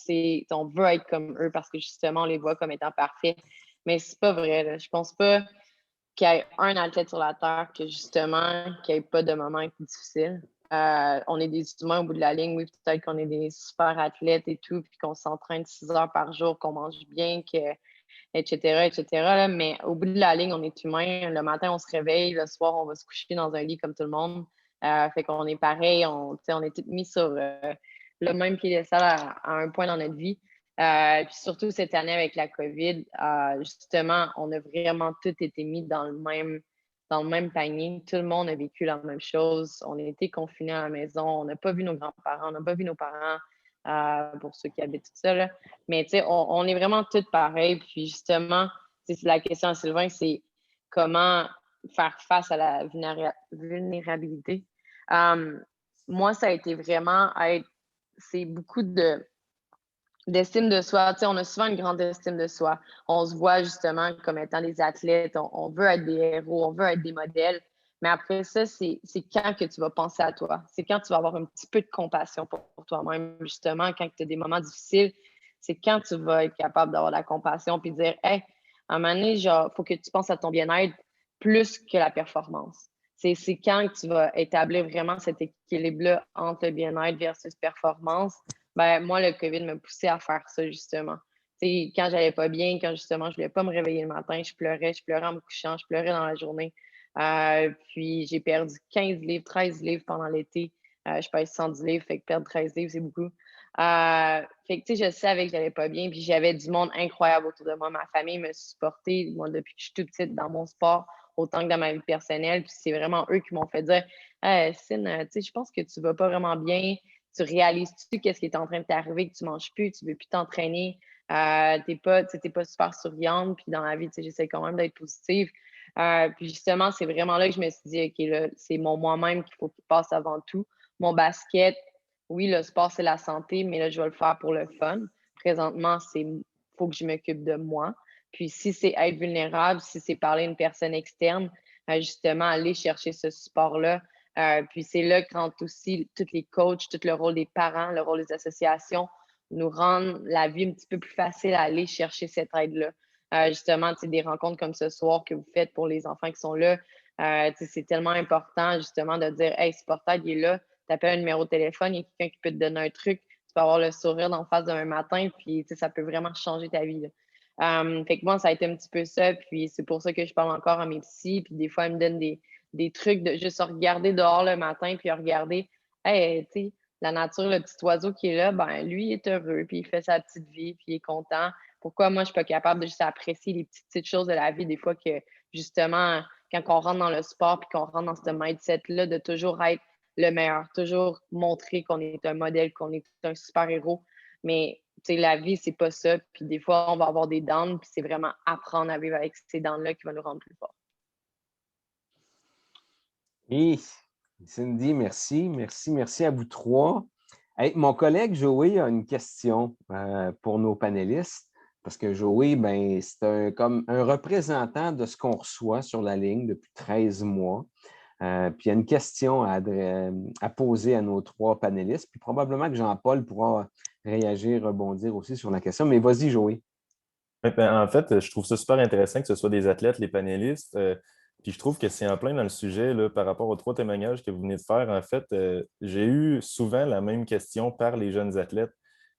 veut être comme eux parce que justement, on les voit comme étant parfaits. Mais c'est pas vrai, là. Je pense pas qu'il y ait un athlète sur la Terre qui n'ait pas de moments difficiles. On est des humains au bout de la ligne, oui, peut-être qu'on est des super athlètes et tout, puis qu'on s'entraîne 6 heures par jour, qu'on mange bien, etc. Là, mais au bout de la ligne, on est humain. Le matin, on se réveille, le soir, on va se coucher dans un lit comme tout le monde. Fait qu'on est pareil, on est tous mis sur le même piédestal à un point dans notre vie. Puis surtout cette année avec la COVID, justement, on a vraiment tous été mis dans le même panier. Tout le monde a vécu la même chose. On a été confinés à la maison. On n'a pas vu nos grands-parents, on n'a pas vu nos parents, pour ceux qui habitent tout ça. Là. Mais on est vraiment tous pareils. Puis justement, la question à Sylvain, c'est comment faire face à la vulnérabilité. Moi, ça a été vraiment c'est beaucoup d'estime de soi. On a souvent une grande estime de soi. On se voit justement comme étant des athlètes. On veut être des héros, on veut être des modèles. Mais après ça, c'est quand que tu vas penser à toi. C'est quand tu vas avoir un petit peu de compassion pour toi-même, justement, quand tu as des moments difficiles. C'est quand tu vas être capable d'avoir de la compassion puis dire, hey, à un moment donné, il faut que tu penses à ton bien-être plus que la performance. c'est quand tu vas établir vraiment cet équilibre-là entre le bien-être versus performance. Ben, moi, le COVID m'a poussé à faire ça, justement. T'sais, quand j'allais pas bien, quand justement je voulais pas me réveiller le matin, je pleurais en me couchant, je pleurais dans la journée. Puis j'ai perdu 15 livres, 13 livres pendant l'été. Je pèse 110 livres, fait que perdre 13 livres, c'est beaucoup. Fait que tu sais, je savais que j'allais pas bien, puis j'avais du monde incroyable autour de moi. Ma famille me supportait, moi, depuis que je suis toute petite dans mon sport, autant que dans ma vie personnelle. Puis c'est vraiment eux qui m'ont fait dire hey, Cine, tu sais, je pense que tu vas pas vraiment bien. Tu réalises-tu qu'est-ce qui est en train de t'arriver, que tu manges plus, tu veux plus t'entraîner, t'es pas super souriante, puis dans la vie, j'essaie quand même d'être positive. Puis justement, c'est vraiment là que je me suis dit, OK, là, c'est moi-même qu'il faut qu'il passe avant tout. Mon basket, oui, le sport, c'est la santé, mais là, je vais le faire pour le fun. Présentement, faut que je m'occupe de moi. Puis si c'est être vulnérable, si c'est parler à une personne externe, justement, aller chercher ce support-là. Puis c'est là que rentrent aussi tous les coachs, tout le rôle des parents, le rôle des associations, nous rendre la vie un petit peu plus facile à aller chercher cette aide-là. Justement, des rencontres comme ce soir que vous faites pour les enfants qui sont là, c'est tellement important justement de dire Hey, Sportaid, il est là, tu appelles un numéro de téléphone, il y a quelqu'un qui peut te donner un truc, tu peux avoir le sourire d'en face demain matin, puis ça peut vraiment changer ta vie. Fait que moi, ça a été un petit peu ça, puis c'est pour ça que je parle encore à mes psys, puis des fois, ils me donnent des trucs de juste regarder dehors le matin, puis regarder, hey, tu sais, la nature, le petit oiseau qui est là, ben lui, il est heureux, puis il fait sa petite vie, puis il est content. Pourquoi moi, je suis pas capable de juste apprécier les petites choses de la vie, des fois que, justement, quand on rentre dans le sport, puis qu'on rentre dans ce mindset-là, de toujours être le meilleur, toujours montrer qu'on est un modèle, qu'on est un super-héros. Mais la vie, c'est pas ça. Puis des fois, on va avoir des downs, puis c'est vraiment apprendre à vivre avec ces downs-là qui va nous rendre plus forts. Et Cindy, merci. Merci à vous trois. Hey, mon collègue Joey a une question pour nos panélistes, parce que Joey, ben, c'est comme un représentant de ce qu'on reçoit sur la ligne depuis 13 mois. Puis il y a une question à poser à nos trois panélistes, puis probablement que Jean-Paul pourra réagir, rebondir aussi sur la question. Mais vas-y, Joey. Ouais, ben, en fait, je trouve ça super intéressant que ce soit des athlètes, les panélistes. Puis je trouve que c'est en plein dans le sujet là, par rapport aux trois témoignages que vous venez de faire. En fait, j'ai eu souvent la même question par les jeunes athlètes.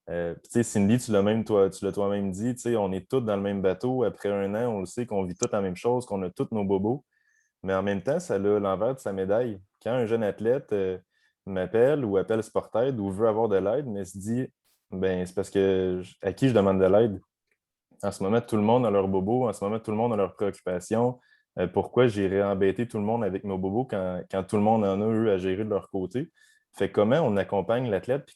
Tu sais, Cindy, tu l'as toi-même dit, tu sais, on est tous dans le même bateau. Après un an, on le sait qu'on vit tous la même chose, qu'on a tous nos bobos. Mais en même temps, ça a l'envers de sa médaille. Quand un jeune athlète m'appelle ou appelle Sportaid ou veut avoir de l'aide, mais se dit, ben, c'est parce que à qui je demande de l'aide? En ce moment, tout le monde a leurs bobos. En ce moment, tout le monde a leurs préoccupations. Pourquoi j'irais embêter tout le monde avec nos bobos quand tout le monde en a, eux, à gérer de leur côté? Fait comment on accompagne l'athlète, puis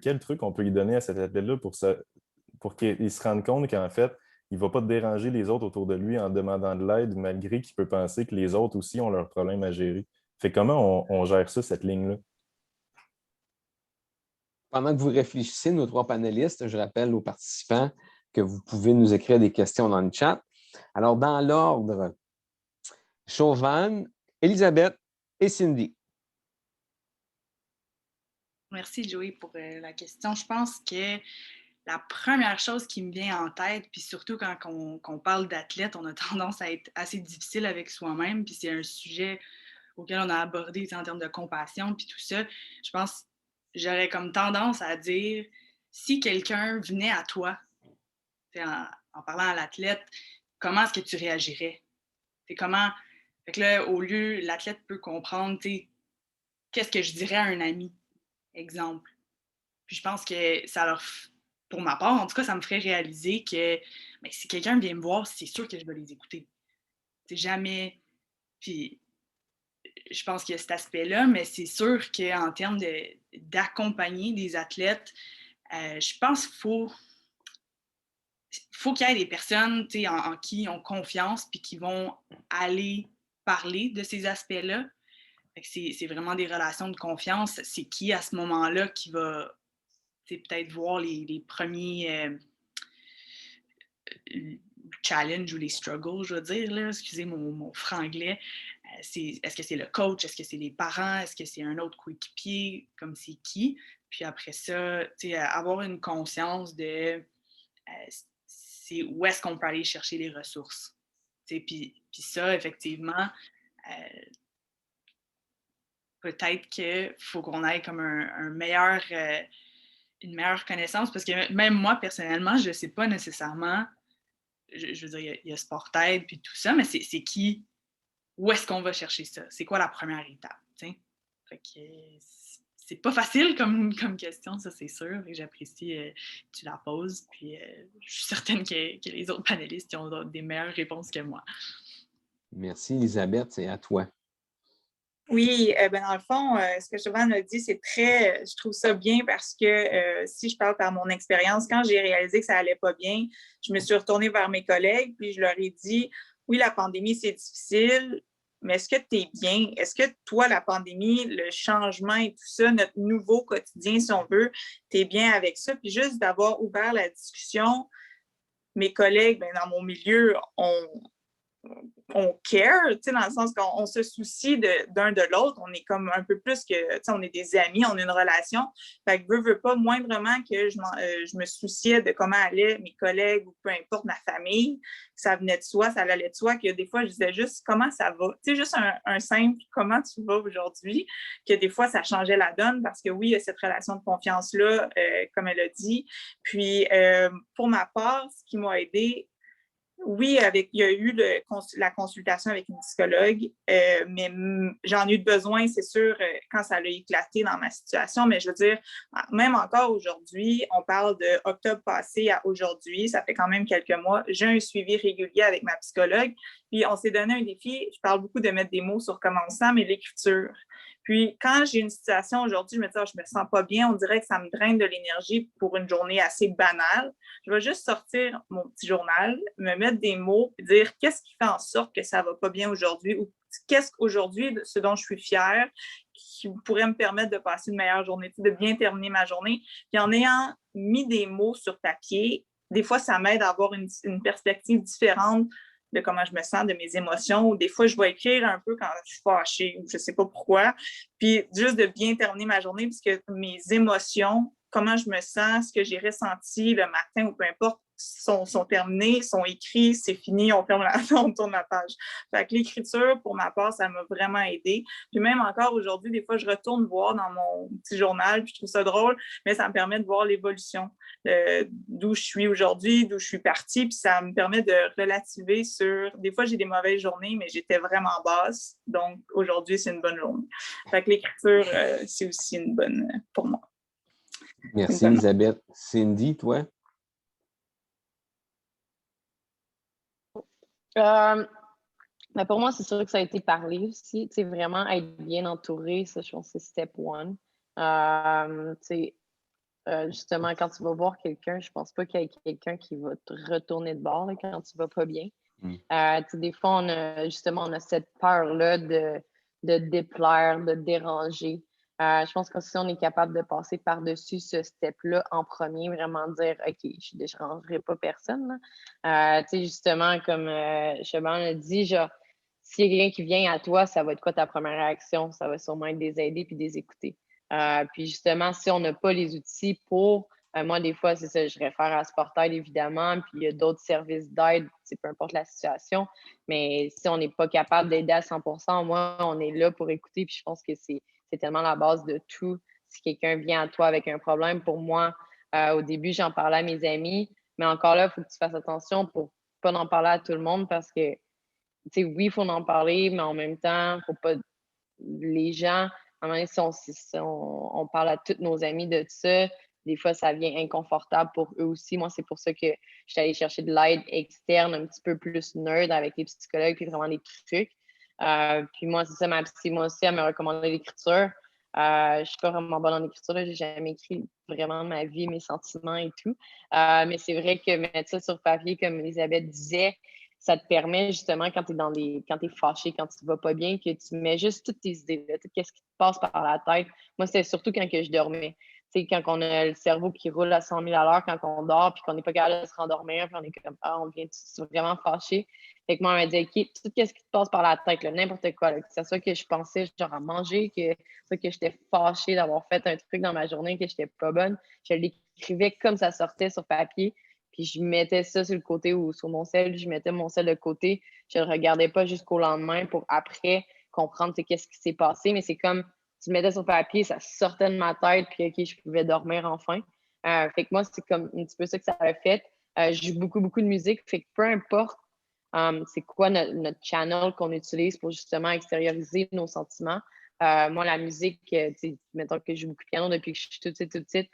quel truc on peut lui donner à cet athlète-là pour qu'il se rende compte qu'en fait, il ne va pas déranger les autres autour de lui en demandant de l'aide, malgré qu'il peut penser que les autres aussi ont leurs problèmes à gérer. Fait comment on gère ça, cette ligne-là? Pendant que vous réfléchissez, nos trois panélistes, je rappelle aux participants que vous pouvez nous écrire des questions dans le chat. Alors, dans l'ordre, Chauvin, Elisabeth et Cindy. Merci, Joey, pour la question. Je pense que la première chose qui me vient en tête, puis surtout quand on parle d'athlète, on a tendance à être assez difficile avec soi-même, puis c'est un sujet auquel on a abordé en termes de compassion, puis tout ça. Je pense j'aurais comme tendance à dire, si quelqu'un venait à toi, en parlant à l'athlète, comment est-ce que tu réagirais? Comment... Fait que là, au lieu, l'athlète peut comprendre, qu'est-ce que je dirais à un ami, exemple. Puis je pense que pour ma part, en tout cas, ça me ferait réaliser que ben, si quelqu'un vient me voir, c'est sûr que je vais les écouter. C'est jamais. Puis je pense qu'il y a cet aspect-là, mais c'est sûr qu'en termes d'accompagner des athlètes, je pense qu'il faut qu'il y ait des personnes en qui ils ont confiance puis qui vont aller parler de ces aspects-là. C'est vraiment des relations de confiance. C'est qui à ce moment-là qui va peut-être voir les premiers challenges ou les struggles, je veux dire, là, excusez mon franglais. Est-ce que c'est le coach? Est-ce que c'est les parents? Est-ce que c'est un autre coéquipier? Comme c'est qui? Puis après ça, avoir une conscience de c'est où est-ce qu'on peut aller chercher les ressources. Puis ça, effectivement, peut-être qu'il faut qu'on ait comme une meilleure connaissance, parce que même moi, personnellement, je ne sais pas nécessairement, je veux dire, il y a Sportaid puis tout ça, mais c'est qui, où est-ce qu'on va chercher ça? C'est quoi la première étape? T'sais? Fait que c'est pas facile comme question, ça c'est sûr. J'apprécie que tu la poses, puis je suis certaine que les autres panélistes ont des meilleures réponses que moi. Merci, Elisabeth, c'est à toi. Oui, dans le fond, ce que Jovan a dit, c'est je trouve ça bien parce que si je parle par mon expérience, quand j'ai réalisé que ça allait pas bien, je me suis retournée vers mes collègues, puis je leur ai dit, oui, la pandémie, c'est difficile, mais est-ce que tu es bien? Est-ce que toi, la pandémie, le changement et tout ça, notre nouveau quotidien, si on veut, tu es bien avec ça? Puis juste d'avoir ouvert la discussion, mes collègues, dans mon milieu, on care, dans le sens qu'on se soucie d'un de l'autre. On est comme un peu plus que, on est des amis, on a une relation. Fait que veux pas, moindrement que je me souciais de comment allaient mes collègues ou peu importe ma famille, ça venait de soi, ça allait de soi, que des fois, je disais juste comment ça va. Juste un simple comment tu vas aujourd'hui, que des fois, ça changeait la donne parce que oui, il y a cette relation de confiance-là, comme elle a dit. Puis, pour ma part, ce qui m'a aidé, oui, il y a eu la consultation avec une psychologue, mais j'en ai eu besoin, c'est sûr, quand ça a éclaté dans ma situation. Mais je veux dire, même encore aujourd'hui, on parle de octobre passé à aujourd'hui, ça fait quand même quelques mois, j'ai un suivi régulier avec ma psychologue. Puis on s'est donné un défi, je parle beaucoup de mettre des mots sur comment on se sent, mais l'écriture. Puis quand j'ai une situation aujourd'hui, je me dis, je me sens pas bien, on dirait que ça me draine de l'énergie pour une journée assez banale. Je vais juste sortir mon petit journal, me mettre des mots, et dire qu'est-ce qui fait en sorte que ça va pas bien aujourd'hui ou qu'est-ce qu'aujourd'hui, ce dont je suis fière, qui pourrait me permettre de passer une meilleure journée, de bien terminer ma journée. Puis en ayant mis des mots sur papier, des fois, ça m'aide à avoir une perspective différente de comment je me sens, de mes émotions. Ou des fois, je vais écrire un peu quand je suis fâchée ou je ne sais pas pourquoi. Puis juste de bien terminer ma journée, puisque mes émotions, comment je me sens, ce que j'ai ressenti le matin ou peu importe, sont terminés, sont écrits, c'est fini, on tourne la page. Fait que l'écriture, pour ma part, ça m'a vraiment aidé. Puis même encore aujourd'hui, des fois, je retourne voir dans mon petit journal, puis je trouve ça drôle, mais ça me permet de voir l'évolution d'où je suis aujourd'hui, d'où je suis partie, puis ça me permet de relativer sur... Des fois, j'ai des mauvaises journées, mais j'étais vraiment basse, donc aujourd'hui, c'est une bonne journée. Fait que l'écriture, c'est aussi une bonne pour moi. Merci, Elisabeth. Cindy, toi? Pour moi, c'est sûr que ça a été parlé aussi. Vraiment être bien entouré, ça, je pense que c'est step one. Justement, quand tu vas voir quelqu'un, je pense pas qu'il y ait quelqu'un qui va te retourner de bord là, quand tu vas pas bien. Des fois, on a cette peur-là de déplaire, de déranger. Je pense que si on est capable de passer par-dessus ce step-là en premier, vraiment dire « OK, je ne dérangerai pas personne. » Justement, comme Cheban a dit, genre, s'il y a quelqu'un qui vient à toi, ça va être quoi ta première réaction? Ça va sûrement être des aider puis des écouter. Puis justement, si on n'a pas les outils pour... moi, des fois, c'est ça, je réfère à Sportaid, évidemment, puis il y a d'autres services d'aide, peu importe la situation. Mais si on n'est pas capable d'aider à 100%, moi, on est là pour écouter. Puis je pense que c'est tellement la base de tout. Si quelqu'un vient à toi avec un problème, pour moi, au début, j'en parlais à mes amis. Mais encore là, il faut que tu fasses attention pour pas en parler à tout le monde parce que, oui, il faut en parler, mais en même temps, il ne faut pas... Les gens, à un moment donné, si on parle à tous nos amis de ça, des fois, ça devient inconfortable pour eux aussi. Moi, c'est pour ça que je suis allée chercher de l'aide externe, un petit peu plus nerd avec les psychologues, puis vraiment des trucs. Puis moi, c'est ça, ma psy, moi aussi, elle m'a recommandé l'écriture. Je suis pas vraiment bonne en écriture, j'ai jamais écrit vraiment ma vie, mes sentiments et tout. Mais c'est vrai que mettre ça sur papier, comme Elisabeth disait, ça te permet justement quand tu es fâché, quand tu vas pas bien, que tu mets juste toutes tes idées, tout ce qui te passe par la tête. Moi, c'était surtout quand que je dormais. Quand on a le cerveau qui roule à 100 000 à l'heure quand on dort, puis qu'on n'est pas capable de se rendormir, puis on est comme, on vient vraiment fâché. Fait que moi, elle m'a dit, OK, tout ce qui te passe par la tête, n'importe quoi, là, que ce soit que je pensais genre à manger, que j'étais fâchée d'avoir fait un truc dans ma journée, que j'étais pas bonne, je l'écrivais comme ça sortait sur papier, puis je mettais ça sur le côté ou sur mon sel, je mettais mon sel de côté, je le regardais pas jusqu'au lendemain pour après comprendre qu'est-ce qui s'est passé, mais c'est comme tu le mettais sur papier, ça sortait de ma tête, puis OK, je pouvais dormir enfin. Fait que moi, c'est comme un petit peu ça que ça a fait. Je joue beaucoup, beaucoup de musique, fait que peu importe c'est quoi notre channel qu'on utilise pour justement extérioriser nos sentiments. Moi, la musique, mettons que je joue beaucoup de piano depuis que je suis toute petite,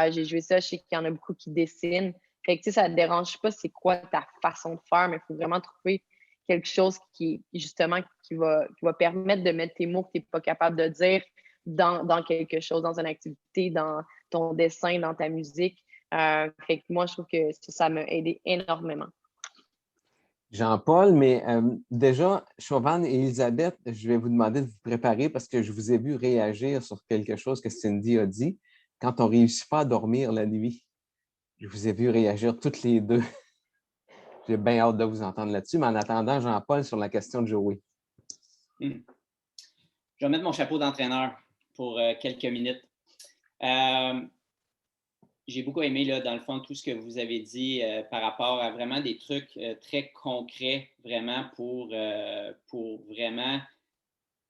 j'ai joué ça, je sais qu'il y en a beaucoup qui dessinent. Fait que ça ne te dérange pas c'est quoi ta façon de faire, mais il faut vraiment trouver quelque chose qui va permettre de mettre tes mots que tu n'es pas capable de dire dans quelque chose, dans une activité, dans ton dessin, dans ta musique. Fait que moi, je trouve que ça m'a aidé énormément. Jean-Paul, mais déjà, Chauvane et Elisabeth, je vais vous demander de vous préparer parce que je vous ai vu réagir sur quelque chose que Cindy a dit quand on ne réussit pas à dormir la nuit. Je vous ai vu réagir toutes les deux. J'ai bien hâte de vous entendre là-dessus, mais en attendant, Jean-Paul, sur la question de Joey. Je vais mettre mon chapeau d'entraîneur pour quelques minutes. J'ai beaucoup aimé, là, dans le fond, tout ce que vous avez dit par rapport à vraiment des trucs très concrets, vraiment, pour vraiment,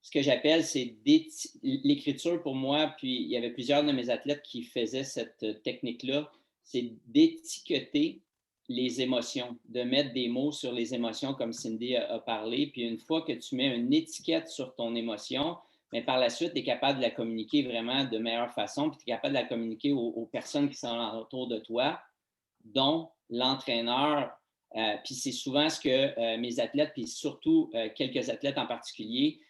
ce que j'appelle, c'est l'écriture pour moi, puis il y avait plusieurs de mes athlètes qui faisaient cette technique-là, c'est d'étiqueter les émotions, de mettre des mots sur les émotions comme Cindy a parlé, puis une fois que tu mets une étiquette sur ton émotion, mais par la suite, tu es capable de la communiquer vraiment de meilleure façon, puis tu es capable de la communiquer aux personnes qui sont autour de toi, dont l'entraîneur. Puis c'est souvent ce que mes athlètes, puis surtout quelques athlètes en particulier,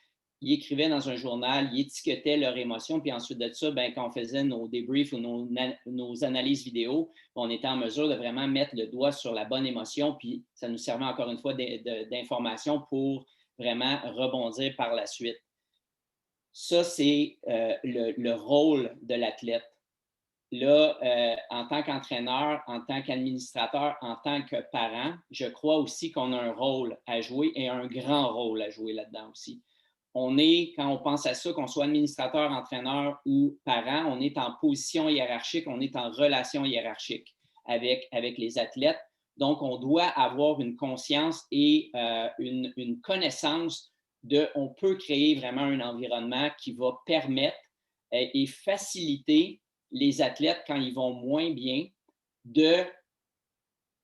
ils écrivaient dans un journal, ils étiquetaient leurs émotions, puis ensuite de ça, quand on faisait nos débriefs ou nos analyses vidéo, on était en mesure de vraiment mettre le doigt sur la bonne émotion, puis ça nous servait encore une fois d'information pour vraiment rebondir par la suite. Ça, c'est le rôle de l'athlète. Là, en tant qu'entraîneur, en tant qu'administrateur, en tant que parent, je crois aussi qu'on a un rôle à jouer et un grand rôle à jouer là-dedans aussi. On est, quand on pense à ça, qu'on soit administrateur, entraîneur ou parent, on est en position hiérarchique, on est en relation hiérarchique avec les athlètes. Donc, on doit avoir une conscience et une connaissance on peut créer vraiment un environnement qui va permettre et faciliter les athlètes, quand ils vont moins bien, d'aller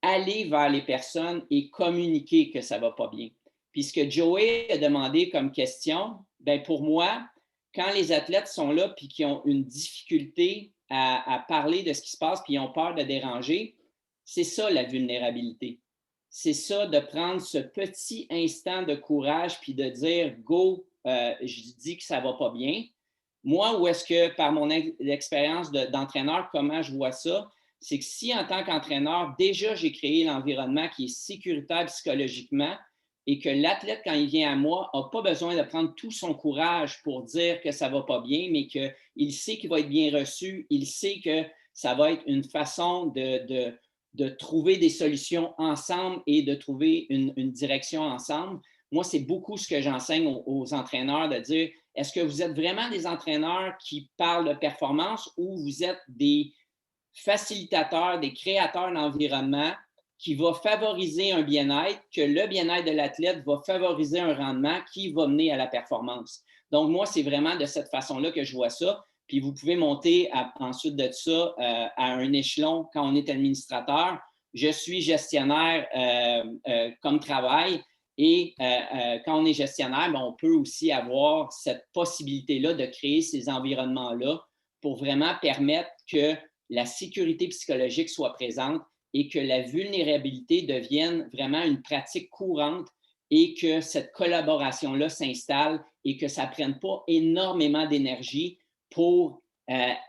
vers les personnes et communiquer que ça ne va pas bien. Puis ce que Joey a demandé comme question, pour moi, quand les athlètes sont là et qu'ils ont une difficulté à parler de ce qui se passe puis ils ont peur de déranger, c'est ça la vulnérabilité. C'est ça, de prendre ce petit instant de courage puis de dire « Go, je dis que ça ne va pas bien ». Moi, où est-ce que, par mon expérience d'entraîneur, comment je vois ça, c'est que si en tant qu'entraîneur, déjà j'ai créé l'environnement qui est sécuritaire psychologiquement et que l'athlète, quand il vient à moi, n'a pas besoin de prendre tout son courage pour dire que ça ne va pas bien, mais qu'il sait qu'il va être bien reçu, il sait que ça va être une façon de trouver des solutions ensemble et de trouver une direction ensemble. Moi, c'est beaucoup ce que j'enseigne aux entraîneurs, de dire, est-ce que vous êtes vraiment des entraîneurs qui parlent de performance ou vous êtes des facilitateurs, des créateurs d'environnement qui va favoriser un bien-être, que le bien-être de l'athlète va favoriser un rendement qui va mener à la performance. Donc, moi, c'est vraiment de cette façon-là que je vois ça. Puis vous pouvez monter ensuite de ça à un échelon quand on est administrateur. Je suis gestionnaire comme travail et quand on est gestionnaire, on peut aussi avoir cette possibilité-là de créer ces environnements-là pour vraiment permettre que la sécurité psychologique soit présente et que la vulnérabilité devienne vraiment une pratique courante et que cette collaboration-là s'installe et que ça ne prenne pas énormément d'énergie pour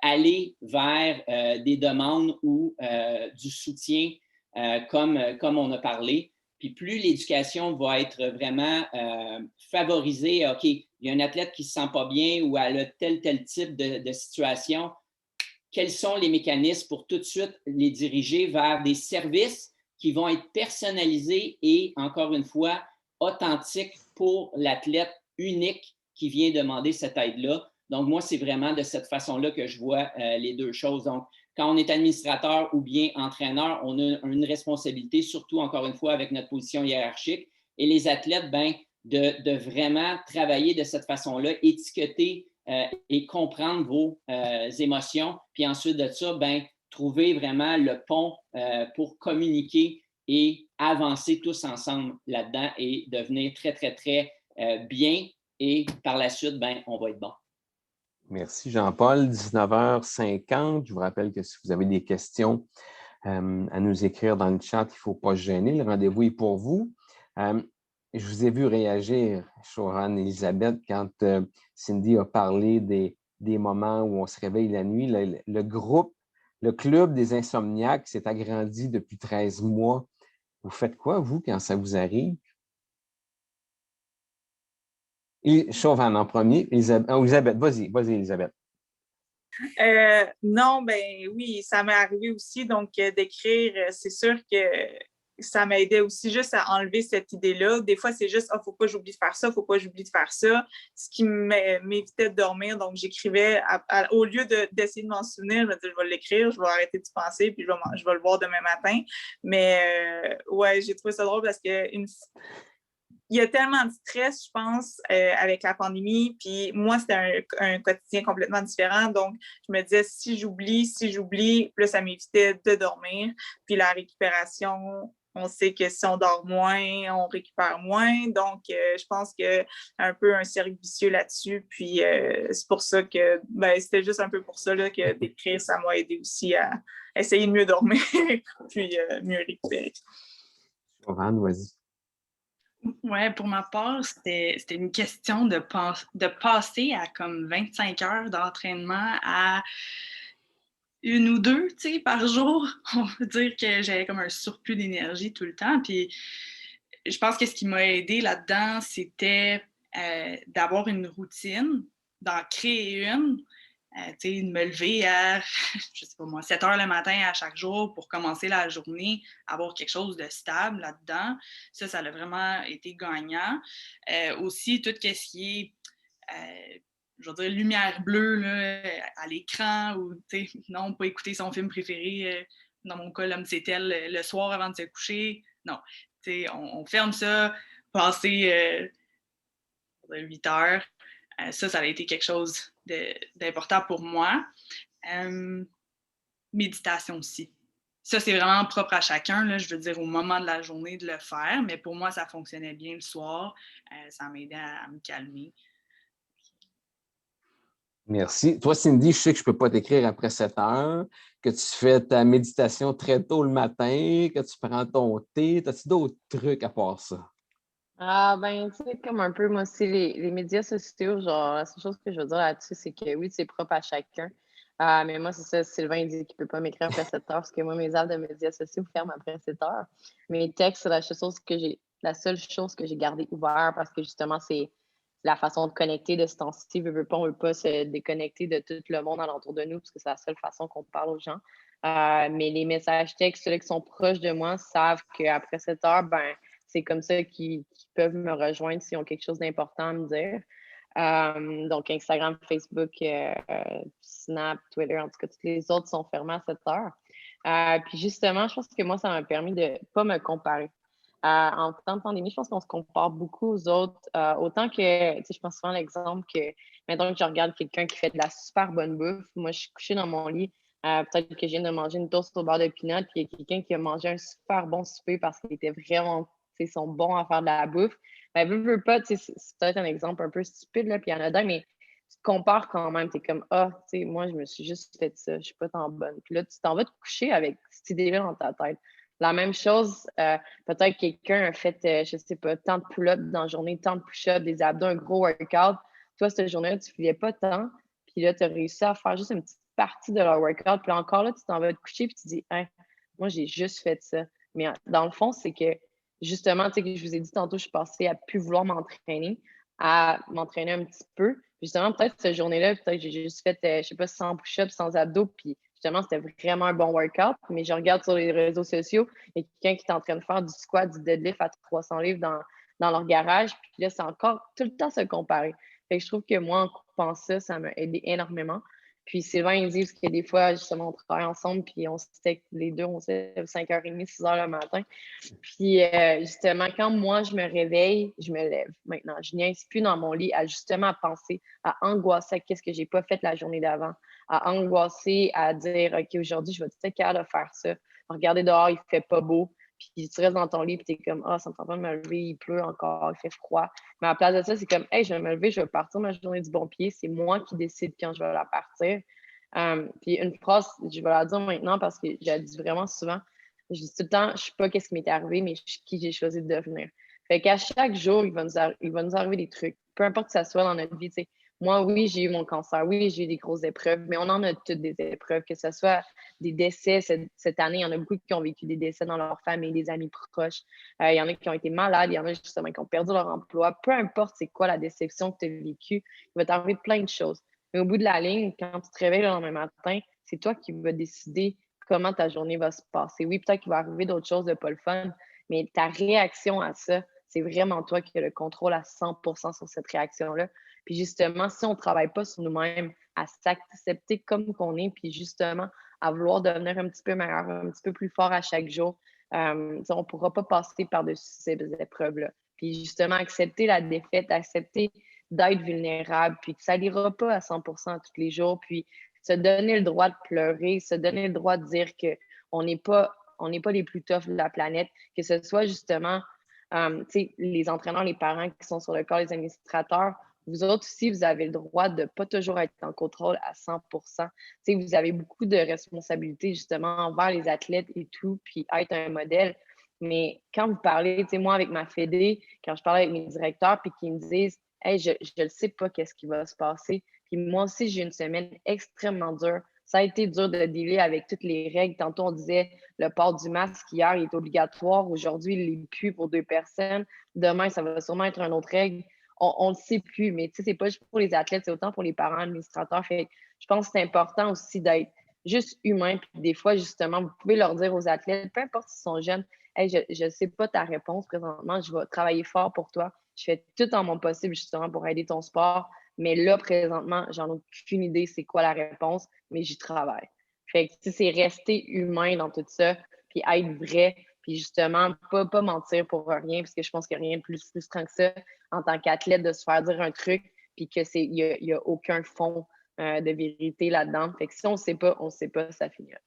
aller vers des demandes ou du soutien comme on a parlé. Puis plus l'éducation va être vraiment favorisée, OK, il y a un athlète qui ne se sent pas bien ou elle a tel type de situation, quels sont les mécanismes pour tout de suite les diriger vers des services qui vont être personnalisés et, encore une fois, authentiques pour l'athlète unique qui vient demander cette aide-là. Donc, moi, c'est vraiment de cette façon-là que je vois les deux choses. Donc, quand on est administrateur ou bien entraîneur, on a une responsabilité, surtout, encore une fois, avec notre position hiérarchique. Et les athlètes, de vraiment travailler de cette façon-là, étiqueter et comprendre vos émotions. Puis ensuite de ça, ben, trouver vraiment le pont pour communiquer et avancer tous ensemble là-dedans et devenir très, très, très bien. Et par la suite, ben, on va être bon. Merci Jean-Paul. 19h50. Je vous rappelle que si vous avez des questions à nous écrire dans le chat, il ne faut pas se gêner. Le rendez-vous est pour vous. Je vous ai vu réagir, Shohan et Elisabeth, quand Cindy a parlé des moments où on se réveille la nuit. Le groupe, le club des insomniaques s'est agrandi depuis 13 mois. Vous faites quoi, vous, quand ça vous arrive? Et Chauvin en premier. Elisabeth, vas-y, Elisabeth. Non, ben oui, ça m'est arrivé aussi. Donc, d'écrire, c'est sûr que ça m'aidait aussi juste à enlever cette idée-là. Des fois, c'est juste, faut pas que j'oublie de faire ça, faut pas que j'oublie de faire ça, ce qui m'évitait de dormir. Donc, j'écrivais, au lieu d'essayer de m'en souvenir, je me disais, je vais l'écrire, je vais arrêter d'y penser, puis je vais le voir demain matin. Mais, ouais, j'ai trouvé ça drôle parce que il y a tellement de stress, je pense, avec la pandémie. Puis moi, c'était un quotidien complètement différent. Donc, je me disais, si j'oublie, puis là, ça m'évitait de dormir. Puis la récupération, on sait que si on dort moins, on récupère moins. Donc, je pense que un peu un cercle vicieux là-dessus. Puis c'est pour ça que, c'était juste un peu pour ça là, que d'écrire, ça m'a aidé aussi à essayer de mieux dormir, puis mieux récupérer. Chauvin, vas-y. Ouais, pour ma part, c'était une question de passer à comme 25 heures d'entraînement à 1 ou 2, tu sais, par jour. On peut dire que j'avais comme un surplus d'énergie tout le temps. Puis je pense que ce qui m'a aidé là-dedans, c'était d'avoir une routine, d'en créer une. De me lever à, je sais pas moi, 7 heures le matin à chaque jour pour commencer la journée, avoir quelque chose de stable là-dedans. Ça a vraiment été gagnant. Aussi, tout ce qui est, je veux dire, lumière bleue là, à l'écran ou, non, pas écouter son film préféré, dans mon cas, L'Homme c'est elle, le soir avant de se coucher. Non, on ferme ça, passer 8 heures. Ça a été quelque chose d'important pour moi. Méditation aussi. Ça, c'est vraiment propre à chacun. Là, je veux dire, au moment de la journée de le faire, mais pour moi, ça fonctionnait bien le soir. Ça m'aidait à me calmer. Merci. Toi, Cindy, je sais que je ne peux pas t'écrire après 7 heures, que tu fais ta méditation très tôt le matin, que tu prends ton thé. As-tu d'autres trucs à part ça? Ben, tu sais, comme un peu, moi aussi, les médias sociaux, genre, la seule chose que je veux dire là-dessus, c'est que oui, c'est propre à chacun. Mais moi, c'est ça, Sylvain dit qu'il ne peut pas m'écrire après 7 heures, parce que moi, mes apps de médias sociaux ferment après 7 heures. Mes textes, c'est la seule chose que j'ai gardée ouverte, parce que justement, c'est la façon de connecter de ce temps-ci. On veut pas se déconnecter de tout le monde alentour de nous, parce que c'est la seule façon qu'on parle aux gens. Mais les messages textes, ceux qui sont proches de moi, savent qu'après 7 heures, ben, c'est comme ça qu'ils peuvent me rejoindre s'ils ont quelque chose d'important à me dire. Donc, Instagram, Facebook, Snap, Twitter, en tout cas, tous les autres sont fermés à 7 heures. Puis justement, je pense que moi, ça m'a permis de ne pas me comparer. En temps de pandémie, je pense qu'on se compare beaucoup aux autres. Autant que, tu sais, je pense souvent à l'exemple que, maintenant que je regarde quelqu'un qui fait de la super bonne bouffe, moi, je suis couchée dans mon lit, peut-être que je viens de manger une toast au beurre de pinot, puis il y a quelqu'un qui a mangé un super bon souper parce qu'il était vraiment, tu sais, sont bons à faire de la bouffe. Ben, veux pas, tu sais, c'est peut-être un exemple un peu stupide, là, puis anodin, mais tu te compares quand même. Tu es comme, tu sais, moi, je me suis juste fait ça, je suis pas tant bonne. Puis là, tu t'en vas te coucher avec cette idée-là dans ta tête. La même chose, peut-être que quelqu'un a fait, je sais pas, tant de pull-ups dans la journée, tant de push-ups, des abdos, un gros workout. Toi, cette journée-là, tu ne filais pas tant. Puis là, tu as réussi à faire juste une petite partie de leur workout. Puis encore là, tu t'en vas te coucher puis tu dis, hein, moi, j'ai juste fait ça. Mais dans le fond, c'est que justement, tu sais, que je vous ai dit tantôt, je suis passée à plus vouloir m'entraîner, à m'entraîner un petit peu. Justement, peut-être cette journée-là, peut-être que j'ai juste fait, je sais pas, 100 push-ups, 100 abdos, puis justement, c'était vraiment un bon workout. Mais je regarde sur les réseaux sociaux, il y a quelqu'un qui est en train de faire du squat, du deadlift à 300 livres dans leur garage, puis là, c'est encore tout le temps se comparer. Fait que je trouve que moi, en coupant ça, ça m'a aidé énormément. Puis Sylvain, il dit que des fois, justement, on travaille ensemble, puis on se texte les deux, on se lève 5h30, 6h le matin. Puis justement, quand moi, je me réveille, je me lève maintenant. Je niaise plus dans mon lit à justement penser, à angoisser à qu'est-ce que j'ai pas fait la journée d'avant, à angoisser, à dire, OK, aujourd'hui, je vais être capable de faire ça. Regarder dehors, il fait pas beau. Puis tu restes dans ton lit, puis t'es comme, ça me tente pas de me lever, il pleut encore, il fait froid. Mais à la place de ça, c'est comme, hey, je vais me lever, je vais partir ma journée du bon pied. C'est moi qui décide quand je vais la partir. Puis une phrase, je vais la dire maintenant parce que je la dis vraiment souvent. Je dis tout le temps, je ne sais pas qu'est-ce qui m'est arrivé, mais je suis qui j'ai choisi de devenir. Fait qu'à chaque jour, il va nous arriver des trucs. Peu importe que ça soit dans notre vie, tu sais. Moi, oui, j'ai eu mon cancer, oui, j'ai eu des grosses épreuves, mais on en a toutes des épreuves, que ce soit des décès. Cette année, il y en a beaucoup qui ont vécu des décès dans leur famille, des amis proches. Il y en a qui ont été malades, il y en a justement qui ont perdu leur emploi. Peu importe c'est quoi la déception que tu as vécue, il va t'arriver plein de choses. Mais au bout de la ligne, quand tu te réveilles le lendemain matin, c'est toi qui vas décider comment ta journée va se passer. Oui, peut-être qu'il va arriver d'autres choses de pas le fun, mais ta réaction à ça, c'est vraiment toi qui as le contrôle à 100% sur cette réaction-là. Puis justement, si on ne travaille pas sur nous-mêmes, à s'accepter comme qu'on est, puis justement à vouloir devenir un petit peu meilleur, un petit peu plus fort à chaque jour, on ne pourra pas passer par-dessus ces épreuves-là. Puis justement, accepter la défaite, accepter d'être vulnérable, puis que ça n'ira pas à 100% tous les jours, puis se donner le droit de pleurer, se donner le droit de dire qu'on n'est pas les plus toughs de la planète, que ce soit justement les entraîneurs, les parents qui sont sur le corps, les administrateurs, vous autres aussi, vous avez le droit de ne pas toujours être en contrôle à 100%. Vous avez beaucoup de responsabilités justement envers les athlètes et tout, puis être un modèle. Mais quand vous parlez, moi avec ma fédé, quand je parle avec mes directeurs, puis qu'ils me disent « Hey, je ne sais pas qu'est-ce qui va se passer », puis moi aussi, j'ai une semaine extrêmement dure. Ça a été dur de dealer avec toutes les règles. Tantôt, on disait le port du masque hier, il est obligatoire. Aujourd'hui, il n'est plus pour 2 personnes. Demain, ça va sûrement être une autre règle. On ne le sait plus, mais c'est pas juste pour les athlètes, c'est autant pour les parents, administrateurs. Fait, je pense que c'est important aussi d'être juste humain. Puis des fois, justement, vous pouvez leur dire aux athlètes, peu importe s'ils sont jeunes, hey, je ne sais pas ta réponse présentement, je vais travailler fort pour toi. Je fais tout en mon possible justement pour aider ton sport. Mais là, présentement, j'en ai aucune idée c'est quoi la réponse, mais j'y travaille. Fait que c'est rester humain dans tout ça, puis être vrai, puis justement, pas mentir pour rien, parce que je pense qu'il n'y a rien de plus frustrant que ça en tant qu'athlète de se faire dire un truc, puis qu'il n'y a aucun fond de vérité là-dedans. Fait que si on ne sait pas, ça finit là.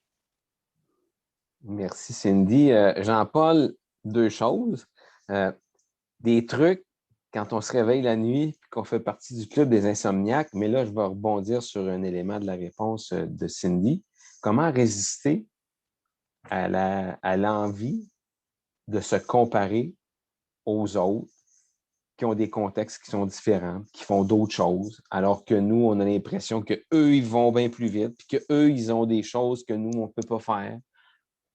Merci, Cindy. Jean-Paul, 2 choses. Des trucs quand on se réveille la nuit et qu'on fait partie du club des insomniaques, mais là, je vais rebondir sur un élément de la réponse de Cindy. Comment résister à l'envie de se comparer aux autres qui ont des contextes qui sont différents, qui font d'autres choses, alors que nous, on a l'impression qu'eux, ils vont bien plus vite, puis qu'eux, ils ont des choses que nous, on ne peut pas faire.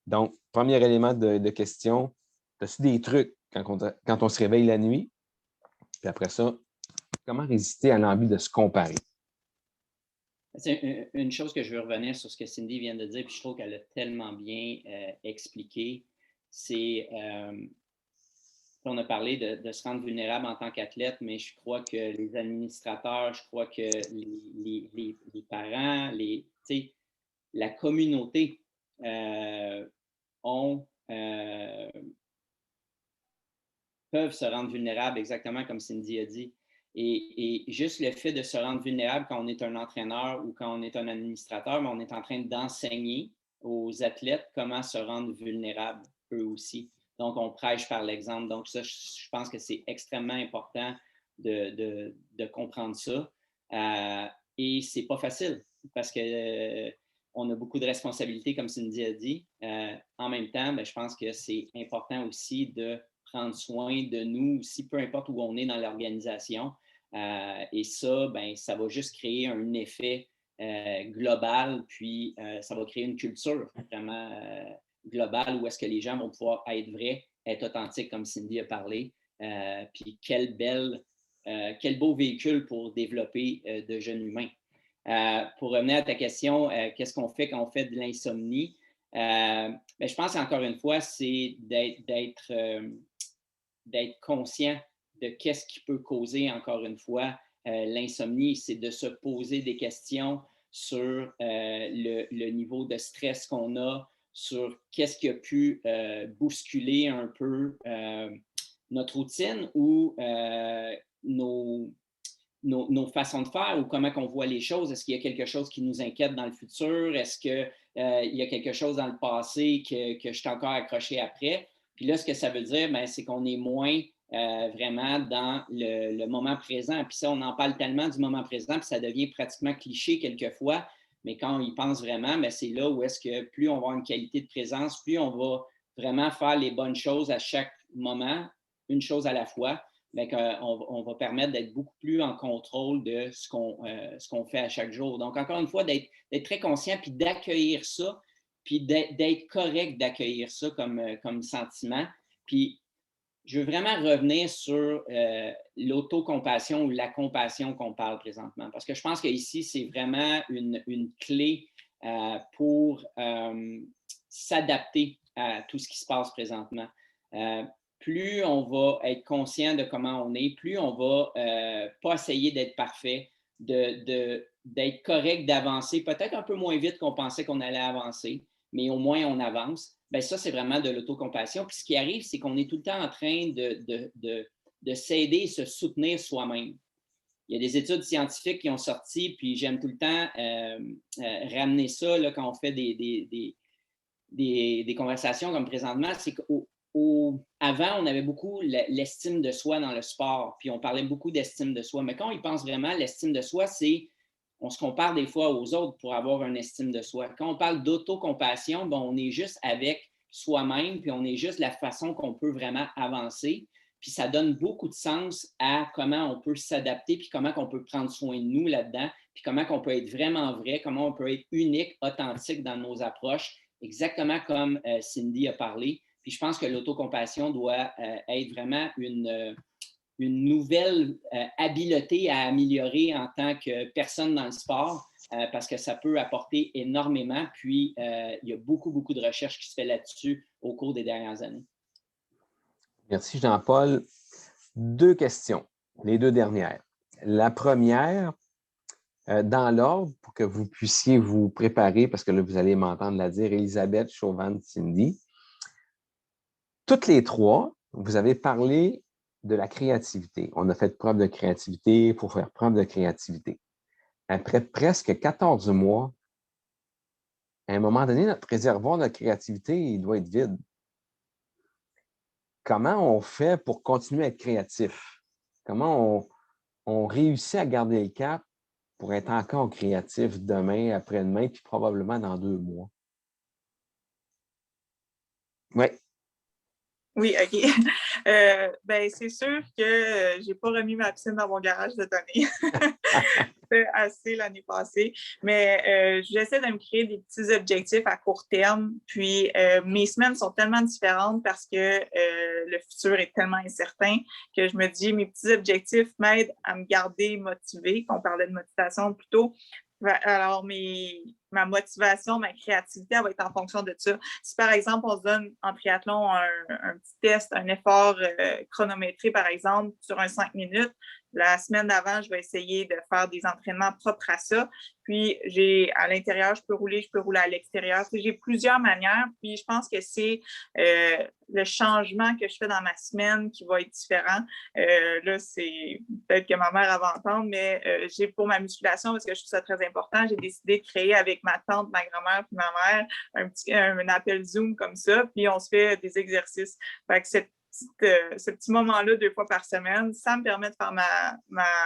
Donc, premier élément de question, as-tu des trucs quand on se réveille la nuit? Puis après ça, comment résister à l'envie de se comparer? C'est une chose que je veux revenir sur ce que Cindy vient de dire, puis je trouve qu'elle a tellement bien expliqué. C'est, on a parlé de se rendre vulnérable en tant qu'athlète, mais je crois que les administrateurs, je crois que les parents, la communauté peuvent se rendre vulnérables, exactement comme Cindy a dit. Et juste le fait de se rendre vulnérable quand on est un entraîneur ou quand on est un administrateur, mais on est en train d'enseigner aux athlètes comment se rendre vulnérables eux aussi. Donc, on prêche par l'exemple. Donc, ça, je pense que c'est extrêmement important de comprendre ça. Et c'est pas facile parce que on a beaucoup de responsabilités, comme Cindy a dit. En même temps, je pense que c'est important aussi de prendre soin de nous aussi, peu importe où on est dans l'organisation. Et ça, ça va juste créer un effet global, puis ça va créer une culture vraiment globale où est-ce que les gens vont pouvoir être vrais, être authentiques, comme Cindy a parlé. Puis quel beau véhicule pour développer de jeunes humains. Pour revenir à ta question, qu'est-ce qu'on fait quand on fait de l'insomnie? Je pense encore une fois, c'est d'être conscient de qu'est-ce qui peut causer, encore une fois, l'insomnie. C'est de se poser des questions sur le niveau de stress qu'on a, sur qu'est-ce qui a pu bousculer un peu notre routine ou nos façons de faire ou comment on voit les choses. Est-ce qu'il y a quelque chose qui nous inquiète dans le futur? Est-ce qu'il y a quelque chose dans le passé que je suis encore accroché après? Puis là, ce que ça veut dire, c'est qu'on est moins vraiment dans le moment présent. Puis ça, on en parle tellement du moment présent, puis ça devient pratiquement cliché quelquefois. Mais quand on y pense vraiment, c'est là où est-ce que plus on va avoir une qualité de présence, plus on va vraiment faire les bonnes choses à chaque moment, une chose à la fois. On va permettre d'être beaucoup plus en contrôle de ce qu'on fait à chaque jour. Donc, encore une fois, d'être très conscient, puis d'accueillir ça, puis d'être correct d'accueillir ça comme sentiment. Puis, je veux vraiment revenir sur l'autocompassion ou la compassion qu'on parle présentement. Parce que je pense qu'ici, c'est vraiment une clé pour s'adapter à tout ce qui se passe présentement. Plus on va être conscient de comment on est, plus on va pas essayer d'être parfait, d'être correct, d'avancer, peut-être un peu moins vite qu'on pensait qu'on allait avancer, mais au moins on avance. Ça, c'est vraiment de l'autocompassion. Puis ce qui arrive, c'est qu'on est tout le temps en train de s'aider et se soutenir soi-même. Il y a des études scientifiques qui ont sorti, puis j'aime tout le temps ramener ça là, quand on fait des conversations comme présentement, c'est qu'avant, on avait beaucoup l'estime de soi dans le sport, puis on parlait beaucoup d'estime de soi. Mais quand on y pense vraiment, l'estime de soi, c'est on se compare des fois aux autres pour avoir une estime de soi. Quand on parle d'autocompassion, on est juste avec soi-même, puis on est juste la façon qu'on peut vraiment avancer. Puis ça donne beaucoup de sens à comment on peut s'adapter, puis comment on peut prendre soin de nous là-dedans, puis comment on peut être vraiment vrai, comment on peut être unique, authentique dans nos approches, exactement comme Cindy a parlé. Puis je pense que l'autocompassion doit être vraiment une nouvelle habileté à améliorer en tant que personne dans le sport parce que ça peut apporter énormément. Puis, il y a beaucoup, beaucoup de recherches qui se fait là-dessus au cours des dernières années. Merci, Jean-Paul. 2 questions, les 2 dernières. La première, dans l'ordre, pour que vous puissiez vous préparer, parce que là, vous allez m'entendre la dire, Elisabeth, Chauvin, Cindy. Toutes les 3, vous avez parlé de la créativité. On a fait preuve de créativité, il faut faire preuve de créativité. Après presque 14 mois, à un moment donné, notre réservoir de créativité, il doit être vide. Comment on fait pour continuer à être créatif? Comment on réussit à garder le cap pour être encore créatif demain, après-demain, puis probablement dans 2 mois? Oui. Oui, OK. C'est sûr que j'ai pas remis ma piscine dans mon garage cette année. C'était assez l'année passée. Mais j'essaie de me créer des petits objectifs à court terme. Puis mes semaines sont tellement différentes parce que le futur est tellement incertain que je me dis mes petits objectifs m'aident à me garder motivée. On parlait de motivation plus tôt. Alors, ma motivation, ma créativité, elle va être en fonction de ça. Si, par exemple, on se donne en triathlon un petit test, un effort chronométré, par exemple, sur 5 minutes, la semaine d'avant, je vais essayer de faire des entraînements propres à ça. Puis, à l'intérieur, je peux rouler à l'extérieur. J'ai plusieurs manières. Puis, je pense que c'est le changement que je fais dans ma semaine qui va être différent. Là, c'est peut-être que ma mère va entendre, mais pour ma musculation, parce que je trouve ça très important, j'ai décidé de créer avec ma tante, ma grand-mère puis ma mère un appel Zoom comme ça. Puis, on se fait des exercices. Fait que ce petit moment-là 2 fois par semaine, ça me permet de faire ma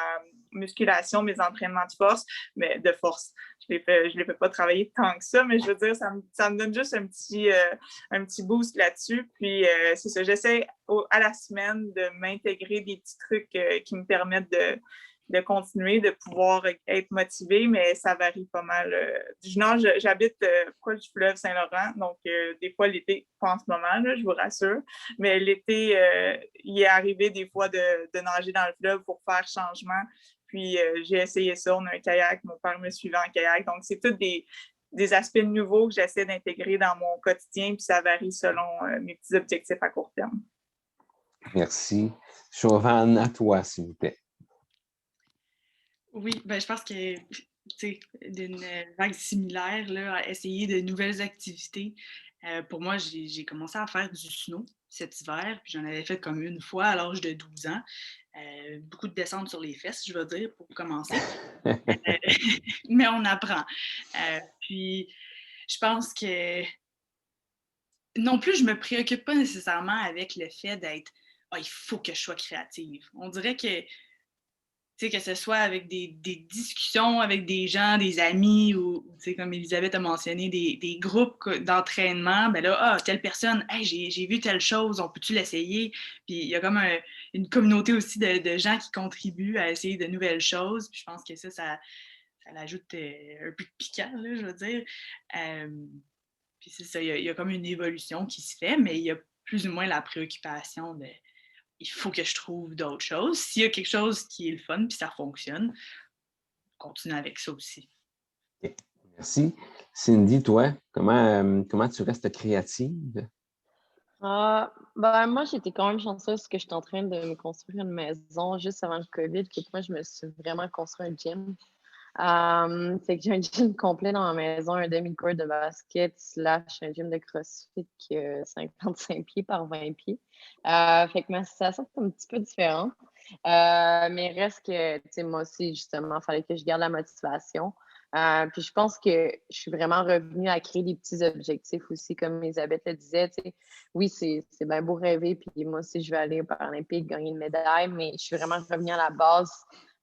musculation, mes entraînements de force, mais de force. Je les fais pas travailler tant que ça, mais je veux dire, ça me donne juste un petit boost là-dessus. Puis, c'est ça, j'essaie à la semaine de m'intégrer des petits trucs qui me permettent de continuer, de pouvoir être motivée, mais ça varie pas mal. J'habite proche du fleuve Saint-Laurent, donc des fois l'été, pas en ce moment, là, je vous rassure, mais l'été, il est arrivé des fois de nager dans le fleuve pour faire changement. Puis j'ai essayé ça, on a un kayak, mon père me suivait en kayak, donc c'est tous des aspects nouveaux que j'essaie d'intégrer dans mon quotidien, puis ça varie selon mes petits objectifs à court terme. Merci. Chauvin, à toi, s'il vous plaît. Oui, je pense que d'une vague similaire, là, à essayer de nouvelles activités. Pour moi, j'ai commencé à faire du snow cet hiver, puis j'en avais fait comme une fois à l'âge de 12 ans. Beaucoup de descente sur les fesses, je veux dire, pour commencer. Mais on apprend. Puis, je pense que non plus, je me préoccupe pas nécessairement avec le fait d'être « Ah, il faut que je sois créative ». On dirait que que ce soit avec des discussions avec des gens, des amis ou, comme Elisabeth a mentionné, des groupes d'entraînement, ben là, telle personne, hey, j'ai vu telle chose, on peut-tu l'essayer? Puis il y a comme une communauté aussi de gens qui contribuent à essayer de nouvelles choses. Puis je pense que ça l'ajoute un peu de piquant, là, je veux dire. Puis c'est ça, il y a comme une évolution qui se fait, mais il y a plus ou moins la préoccupation de il faut que je trouve d'autres choses. S'il y a quelque chose qui est le fun puis ça fonctionne, continue avec ça aussi. Okay. Merci. Cindy, toi, comment tu restes créative? Moi, j'étais quand même chanceuse parce que j'étais en train de me construire une maison juste avant le COVID. Moi, je me suis vraiment construit un gym. C'est que j'ai un gym complet dans ma maison, un demi-court de basket / un gym de CrossFit qui a 55 pieds par 20 pieds. Fait que ma situation est un petit peu différente. Mais reste que, tu sais, moi aussi, justement, il fallait que je garde la motivation. Puis je pense que je suis vraiment revenue à créer des petits objectifs aussi, comme Elisabeth le disait. Tu sais, oui, c'est bien beau rêver, puis moi aussi, je vais aller aux Paralympiques, gagner une médaille, mais je suis vraiment revenue à la base,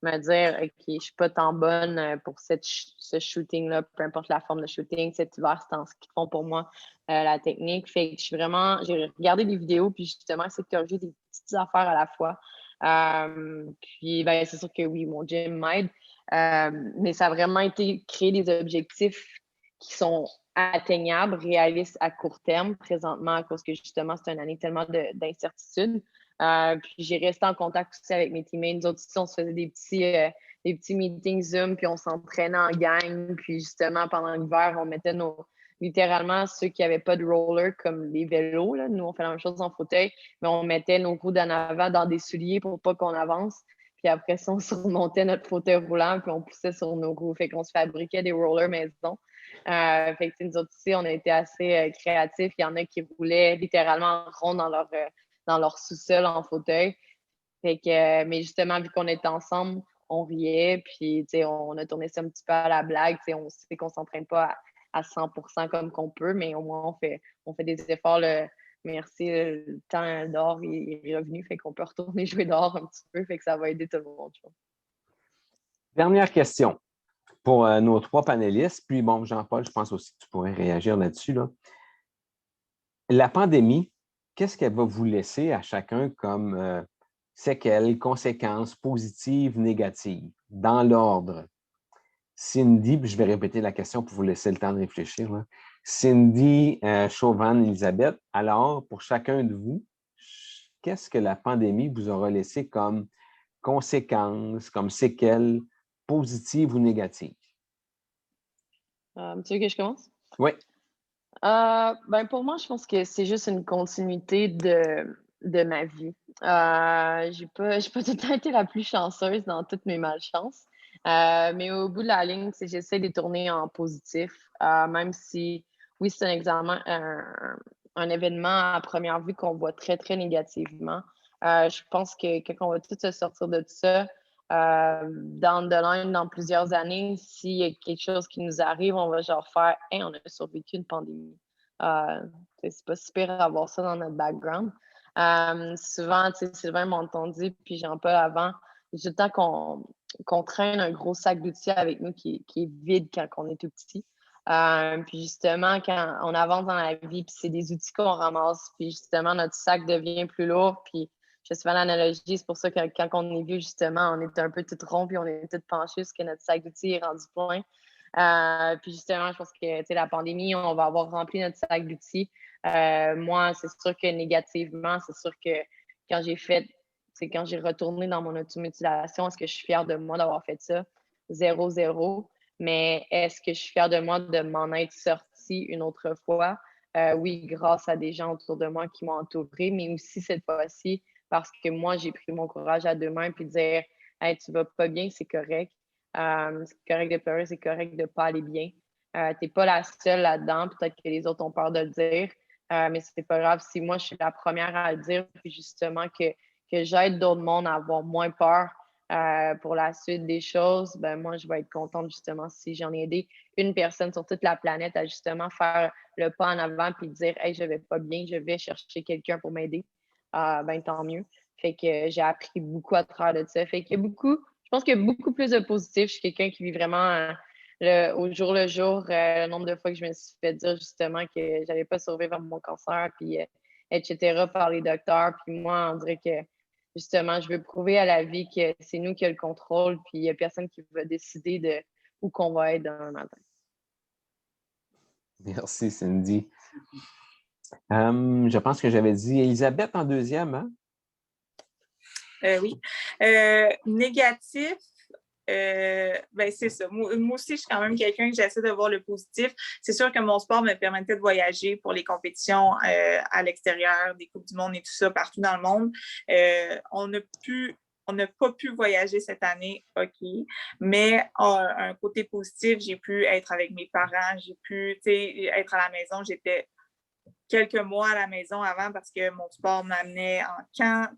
me dire, OK, je ne suis pas tant bonne pour ce shooting-là, peu importe la forme de shooting. Cet hiver, c'est en ce qu'ils font pour moi, la technique. Fait que j'ai regardé des vidéos, puis justement, essayé de corriger des petites affaires à la fois. Puis, ben, c'est sûr que oui, mon gym m'aide. Mais ça a vraiment été créer des objectifs qui sont atteignables, réalistes à court terme présentement, à cause que justement, c'est une année tellement d'incertitudes. Puis j'ai resté en contact aussi avec mes teammates. Nous autres aussi, on se faisait des petits meetings Zoom, puis on s'entraînait en gang. Puis justement, pendant l'hiver, on mettait littéralement ceux qui n'avaient pas de roller comme les vélos. Là. Nous, on fait la même chose en fauteuil, mais on mettait nos roues d'en avant dans des souliers pour pas qu'on avance. Puis après ça, on surmontait notre fauteuil roulant, puis on poussait sur nos roues. Fait qu'on se fabriquait des rollers maison. Fait que nous autres aussi, on a été assez créatifs. Il y en a qui roulaient littéralement en rond dans leur sous-sol en fauteuil. Fait que, mais justement, vu qu'on était ensemble, on riait, puis on a tourné ça un petit peu à la blague. On sait qu'on ne s'entraîne pas à 100% comme qu'on peut, mais au moins on fait des efforts. Merci, le temps dehors est revenu, fait qu'on peut retourner jouer dehors un petit peu, fait que ça va aider tout le monde. Dernière question pour nos 3 panélistes. Puis bon, Jean-Paul, je pense aussi que tu pourrais réagir là-dessus. Là. La pandémie, qu'est-ce qu'elle va vous laisser à chacun comme séquelles, conséquences positives, négatives, dans l'ordre? Cindy, puis je vais répéter la question pour vous laisser le temps de réfléchir. Là. Cindy, Chauvin, Elisabeth, alors, pour chacun de vous, qu'est-ce que la pandémie vous aura laissé comme conséquences, comme séquelles positives ou négatives? Tu veux que je commence? Oui. Pour moi, je pense que c'est juste une continuité de ma vie. J'ai pas tout le temps été la plus chanceuse dans toutes mes malchances. Mais au bout de la ligne, j'essaie de tourner en positif. Même si, oui, c'est un événement à première vue qu'on voit très, très négativement. Je pense que quand on va tous se sortir de ça, dans plusieurs années, s'il y a quelque chose qui nous arrive, on va genre faire hey, on a survécu une pandémie. C'est pas super d'avoir ça dans notre background. Souvent, Sylvain m'a entendu, puis Jean-Paul avant, j'ai le temps qu'on traîne un gros sac d'outils avec nous qui est vide quand on est tout petit. Puis justement, quand on avance dans la vie, puis c'est des outils qu'on ramasse, puis justement, notre sac devient plus lourd, puis je fais l'analogie, c'est pour ça que quand on est vieux, justement, on est un peu tout rond, puis on est tout penché, parce que notre sac d'outils est rendu plein. Puis justement, je pense que la pandémie, on va avoir rempli notre sac d'outils. Moi, c'est sûr que négativement, c'est sûr que quand j'ai retourné dans mon automutilation, est-ce que je suis fière de moi d'avoir fait ça? 0-0. Mais est-ce que je suis fière de moi de m'en être sortie une autre fois? Oui, grâce à des gens autour de moi qui m'ont entourée, mais aussi cette fois-ci, parce que moi, j'ai pris mon courage à 2 mains puis dire hey, tu vas pas bien, c'est correct. C'est correct de pleurer, c'est correct de ne pas aller bien. Tu n'es pas la seule là-dedans. Peut-être que les autres ont peur de le dire, mais c'est pas grave si moi, je suis la première à le dire, puis justement que j'aide d'autres mondes à avoir moins peur pour la suite des choses, ben moi, je vais être contente justement si j'en ai aidé une personne sur toute la planète à justement faire le pas en avant puis dire « Hey, je vais pas bien, je vais chercher quelqu'un pour m'aider. » Ben tant mieux. Fait que j'ai appris beaucoup à travers de ça. Fait qu'il y a beaucoup, je pense qu'il y a beaucoup plus de positifs. Je suis quelqu'un qui vit vraiment au jour le jour, le nombre de fois que je me suis fait dire justement que j'allais pas survivre à mon cancer, puis etc. par les docteurs. Puis moi, on dirait que justement, je veux prouver à la vie que c'est nous qui avons le contrôle, puis il n'y a personne qui va décider de où qu'on va être dans le matin. Merci, Cindy. Je pense que j'avais dit Elisabeth en deuxième, hein? Oui. Négatif, ben c'est ça. Moi aussi, je suis quand même quelqu'un que j'essaie de voir le positif. C'est sûr que mon sport me permettait de voyager pour les compétitions à l'extérieur, des Coupes du monde et tout ça, partout dans le monde. On n'a pas pu voyager cette année, OK. Mais un côté positif, j'ai pu être avec mes parents, j'ai pu être à la maison. J'étais quelques mois à la maison avant parce que mon sport m'amenait en camp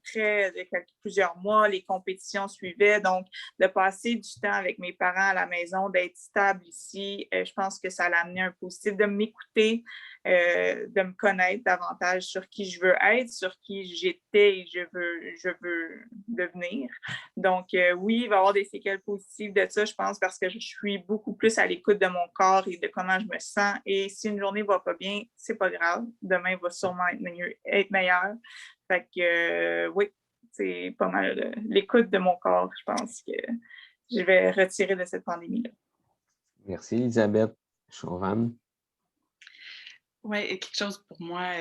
plusieurs mois, les compétitions suivaient. Donc, de passer du temps avec mes parents à la maison, d'être stable ici, je pense que ça l'a amené un positif, de m'écouter, de me connaître davantage sur qui je veux être, sur qui j'étais et je veux devenir. Donc, oui, il va y avoir des séquelles positives de ça, je pense, parce que je suis beaucoup plus à l'écoute de mon corps et de comment je me sens. Et si une journée ne va pas bien, c'est pas grave. Demain va sûrement être meilleur. Fait que, oui, c'est pas mal l'écoute de mon corps, je pense que je vais retirer de cette pandémie-là. Merci, Elisabeth. Chauvin. Oui, quelque chose pour moi,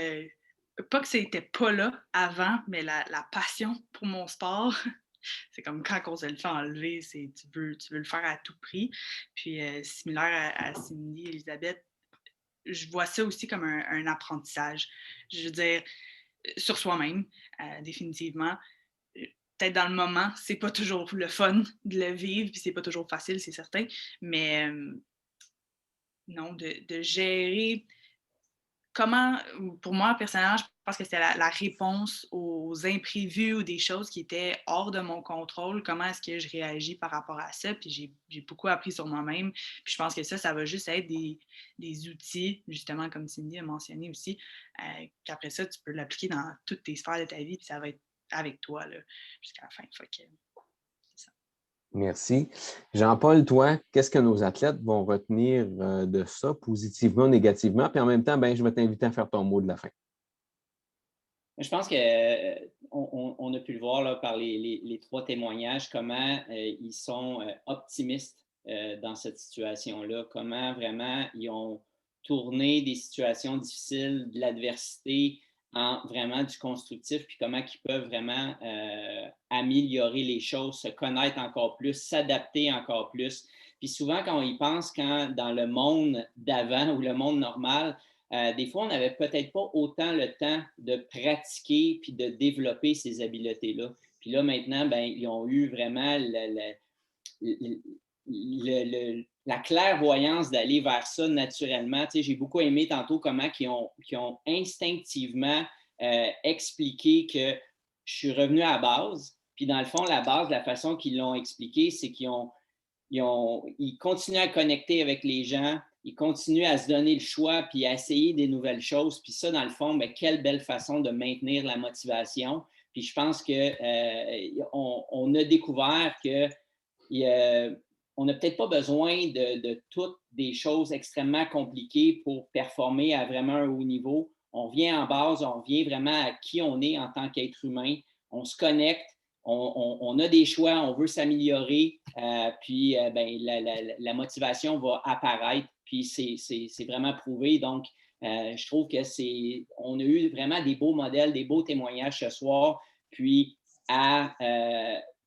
pas que c'était pas là avant, mais la passion pour mon sport. C'est comme quand on se le fait enlever, tu veux le faire à tout prix. Puis, similaire à Cindy, Elisabeth, je vois ça aussi comme un apprentissage. Je veux dire, sur soi-même, définitivement. Peut-être dans le moment, c'est pas toujours le fun de le vivre, puis c'est pas toujours facile, c'est certain. Mais non, de gérer comment, pour moi, personnellement, je pense que c'était la réponse aux imprévus ou des choses qui étaient hors de mon contrôle. Comment est-ce que je réagis par rapport à ça? Puis j'ai beaucoup appris sur moi-même. Puis je pense que ça va juste être des outils, justement, comme Cindy a mentionné aussi, qu'après ça, tu peux l'appliquer dans toutes tes sphères de ta vie, puis ça va être avec toi là, jusqu'à la fin. Fait que, c'est ça. Merci. Jean-Paul, toi, qu'est-ce que nos athlètes vont retenir de ça, positivement, négativement? Puis en même temps, ben, je vais t'inviter à faire ton mot de la fin. Je pense qu'on a pu le voir là, par les trois témoignages, comment ils sont optimistes dans cette situation-là, comment vraiment ils ont tourné des situations difficiles, de l'adversité, en vraiment du constructif, puis comment ils peuvent vraiment améliorer les choses, se connaître encore plus, s'adapter encore plus. Puis souvent, quand on y pense, dans le monde d'avant ou le monde normal, des fois, on n'avait peut-être pas autant le temps de pratiquer puis de développer ces habiletés-là. Puis là, maintenant, ben, ils ont eu vraiment la clairvoyance d'aller vers ça naturellement. Tu sais, j'ai beaucoup aimé tantôt comment ils ont instinctivement expliqué que je suis revenu à la base. Puis dans le fond, la base, la façon qu'ils l'ont expliqué, c'est ils continuent à connecter avec les gens, ils continuent à se donner le choix puis à essayer des nouvelles choses. Puis ça, dans le fond, bien, quelle belle façon de maintenir la motivation. Puis je pense qu'on a découvert que on n'a peut-être pas besoin de toutes des choses extrêmement compliquées pour performer à vraiment un haut niveau. On vient en base, on vient vraiment à qui on est en tant qu'être humain. On se connecte, on a des choix, on veut s'améliorer, puis ben, la motivation va apparaître, puis c'est vraiment prouvé. Donc, je trouve on a eu vraiment des beaux modèles, des beaux témoignages ce soir, puis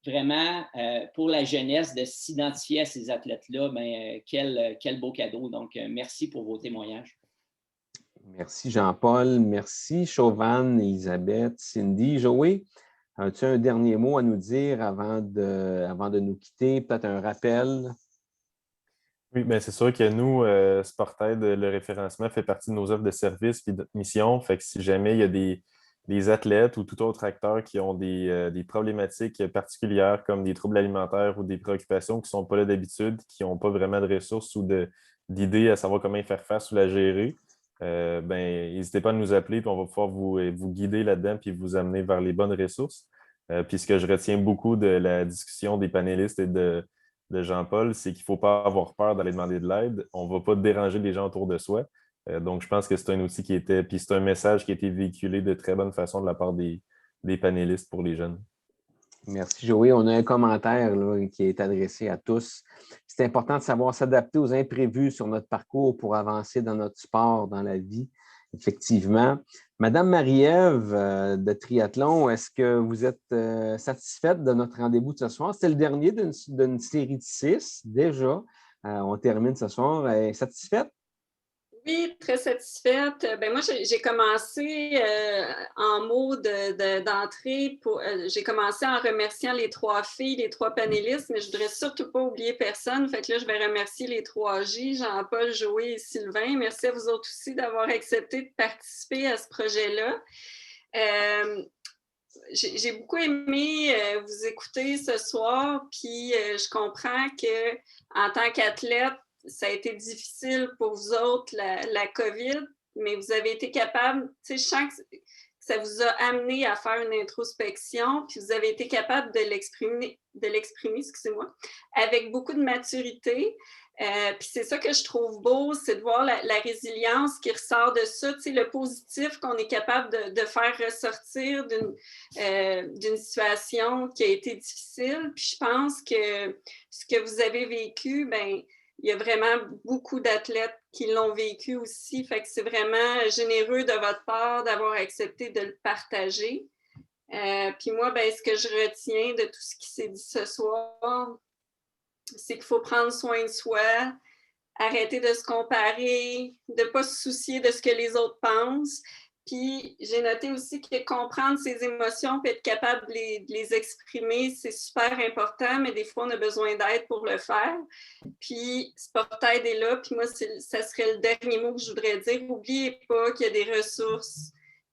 vraiment, pour la jeunesse, de s'identifier à ces athlètes-là, ben, quel beau cadeau. Donc, merci pour vos témoignages. Merci Jean-Paul, merci Chauvin, Elisabeth, Cindy. Joey, as-tu un dernier mot à nous dire avant de nous quitter? Peut-être un rappel? Oui, bien, c'est sûr que nous, Sportaid, le référencement fait partie de nos offres de services et de notre mission. Fait que si jamais il y a des athlètes ou tout autre acteur qui ont des problématiques particulières comme des troubles alimentaires ou des préoccupations qui ne sont pas là d'habitude, qui n'ont pas vraiment de ressources ou d'idées à savoir comment y faire face ou la gérer, ben, n'hésitez pas à nous appeler, puis on va pouvoir vous guider là-dedans puis vous amener vers les bonnes ressources. Puis ce que je retiens beaucoup de la discussion des panélistes et de Jean-Paul, c'est qu'il ne faut pas avoir peur d'aller demander de l'aide. On ne va pas déranger les gens autour de soi. Donc, je pense que c'est un outil puis c'est un message qui a été véhiculé de très bonne façon de la part des panélistes pour les jeunes. Merci, Joey. On a un commentaire là, qui est adressé à tous. C'est important de savoir s'adapter aux imprévus sur notre parcours pour avancer dans notre sport, dans la vie. Effectivement. Madame Marie-Ève de Triathlon, est-ce que vous êtes satisfaite de notre rendez-vous de ce soir? C'est le dernier d'une série de 6 déjà. On termine ce soir. Satisfaite? Oui, très satisfaite. Ben moi, j'ai commencé en mots d'entrée. J'ai commencé en remerciant les 3 filles, les 3 panélistes, mais je ne voudrais surtout pas oublier personne. Fait que là, je vais remercier les 3J, Jean-Paul, Joey et Sylvain. Merci à vous autres aussi d'avoir accepté de participer à ce projet-là. J'ai beaucoup aimé vous écouter ce soir, puis je comprends qu'en tant qu'athlète, ça a été difficile pour vous autres, la COVID, mais vous avez été capable, tu sais, je sens que ça vous a amené à faire une introspection, puis vous avez été capable de l'exprimer, excusez-moi, avec beaucoup de maturité. Puis c'est ça que je trouve beau, c'est de voir la résilience qui ressort de ça, tu sais, le positif qu'on est capable de faire ressortir d'une situation qui a été difficile. Puis je pense que ce que vous avez vécu, ben il y a vraiment beaucoup d'athlètes qui l'ont vécu aussi. Fait que c'est vraiment généreux de votre part d'avoir accepté de le partager. Puis moi, ben, ce que je retiens de tout ce qui s'est dit ce soir, c'est qu'il faut prendre soin de soi, arrêter de se comparer, de ne pas se soucier de ce que les autres pensent. Puis j'ai noté aussi que comprendre ses émotions et être capable de les exprimer, c'est super important, mais des fois, on a besoin d'aide pour le faire. Puis Sportaid est là, puis moi, ça serait le dernier mot que je voudrais dire. N'oubliez pas qu'il y a des ressources,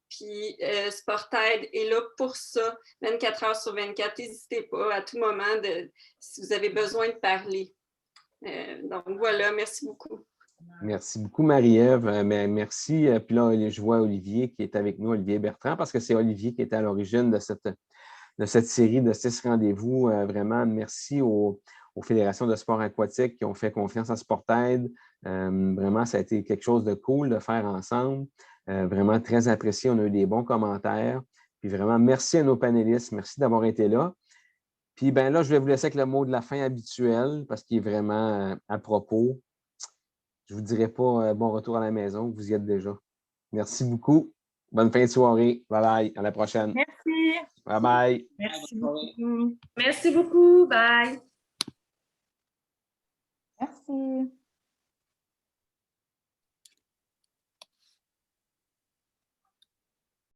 puis Sportaid est là pour ça, 24 heures sur 24. N'hésitez pas à tout moment si vous avez besoin de parler. Donc voilà, merci beaucoup. Merci beaucoup, Marie-Ève. Merci. Puis là, je vois Olivier qui est avec nous, Olivier Bertrand, parce que c'est Olivier qui est à l'origine de cette série de 6 rendez-vous. Vraiment, merci aux fédérations de sport aquatique qui ont fait confiance à Sportaid. Vraiment, ça a été quelque chose de cool de faire ensemble. Vraiment très apprécié. On a eu des bons commentaires. Puis vraiment, merci à nos panélistes. Merci d'avoir été là. Puis ben là, je vais vous laisser avec le mot de la fin habituel parce qu'il est vraiment à propos. Je ne vous dirai pas bon retour à la maison, vous y êtes déjà. Merci beaucoup. Bonne fin de soirée. Bye bye. À la prochaine. Merci. Bye bye. Merci beaucoup. Merci beaucoup. Bye. Merci.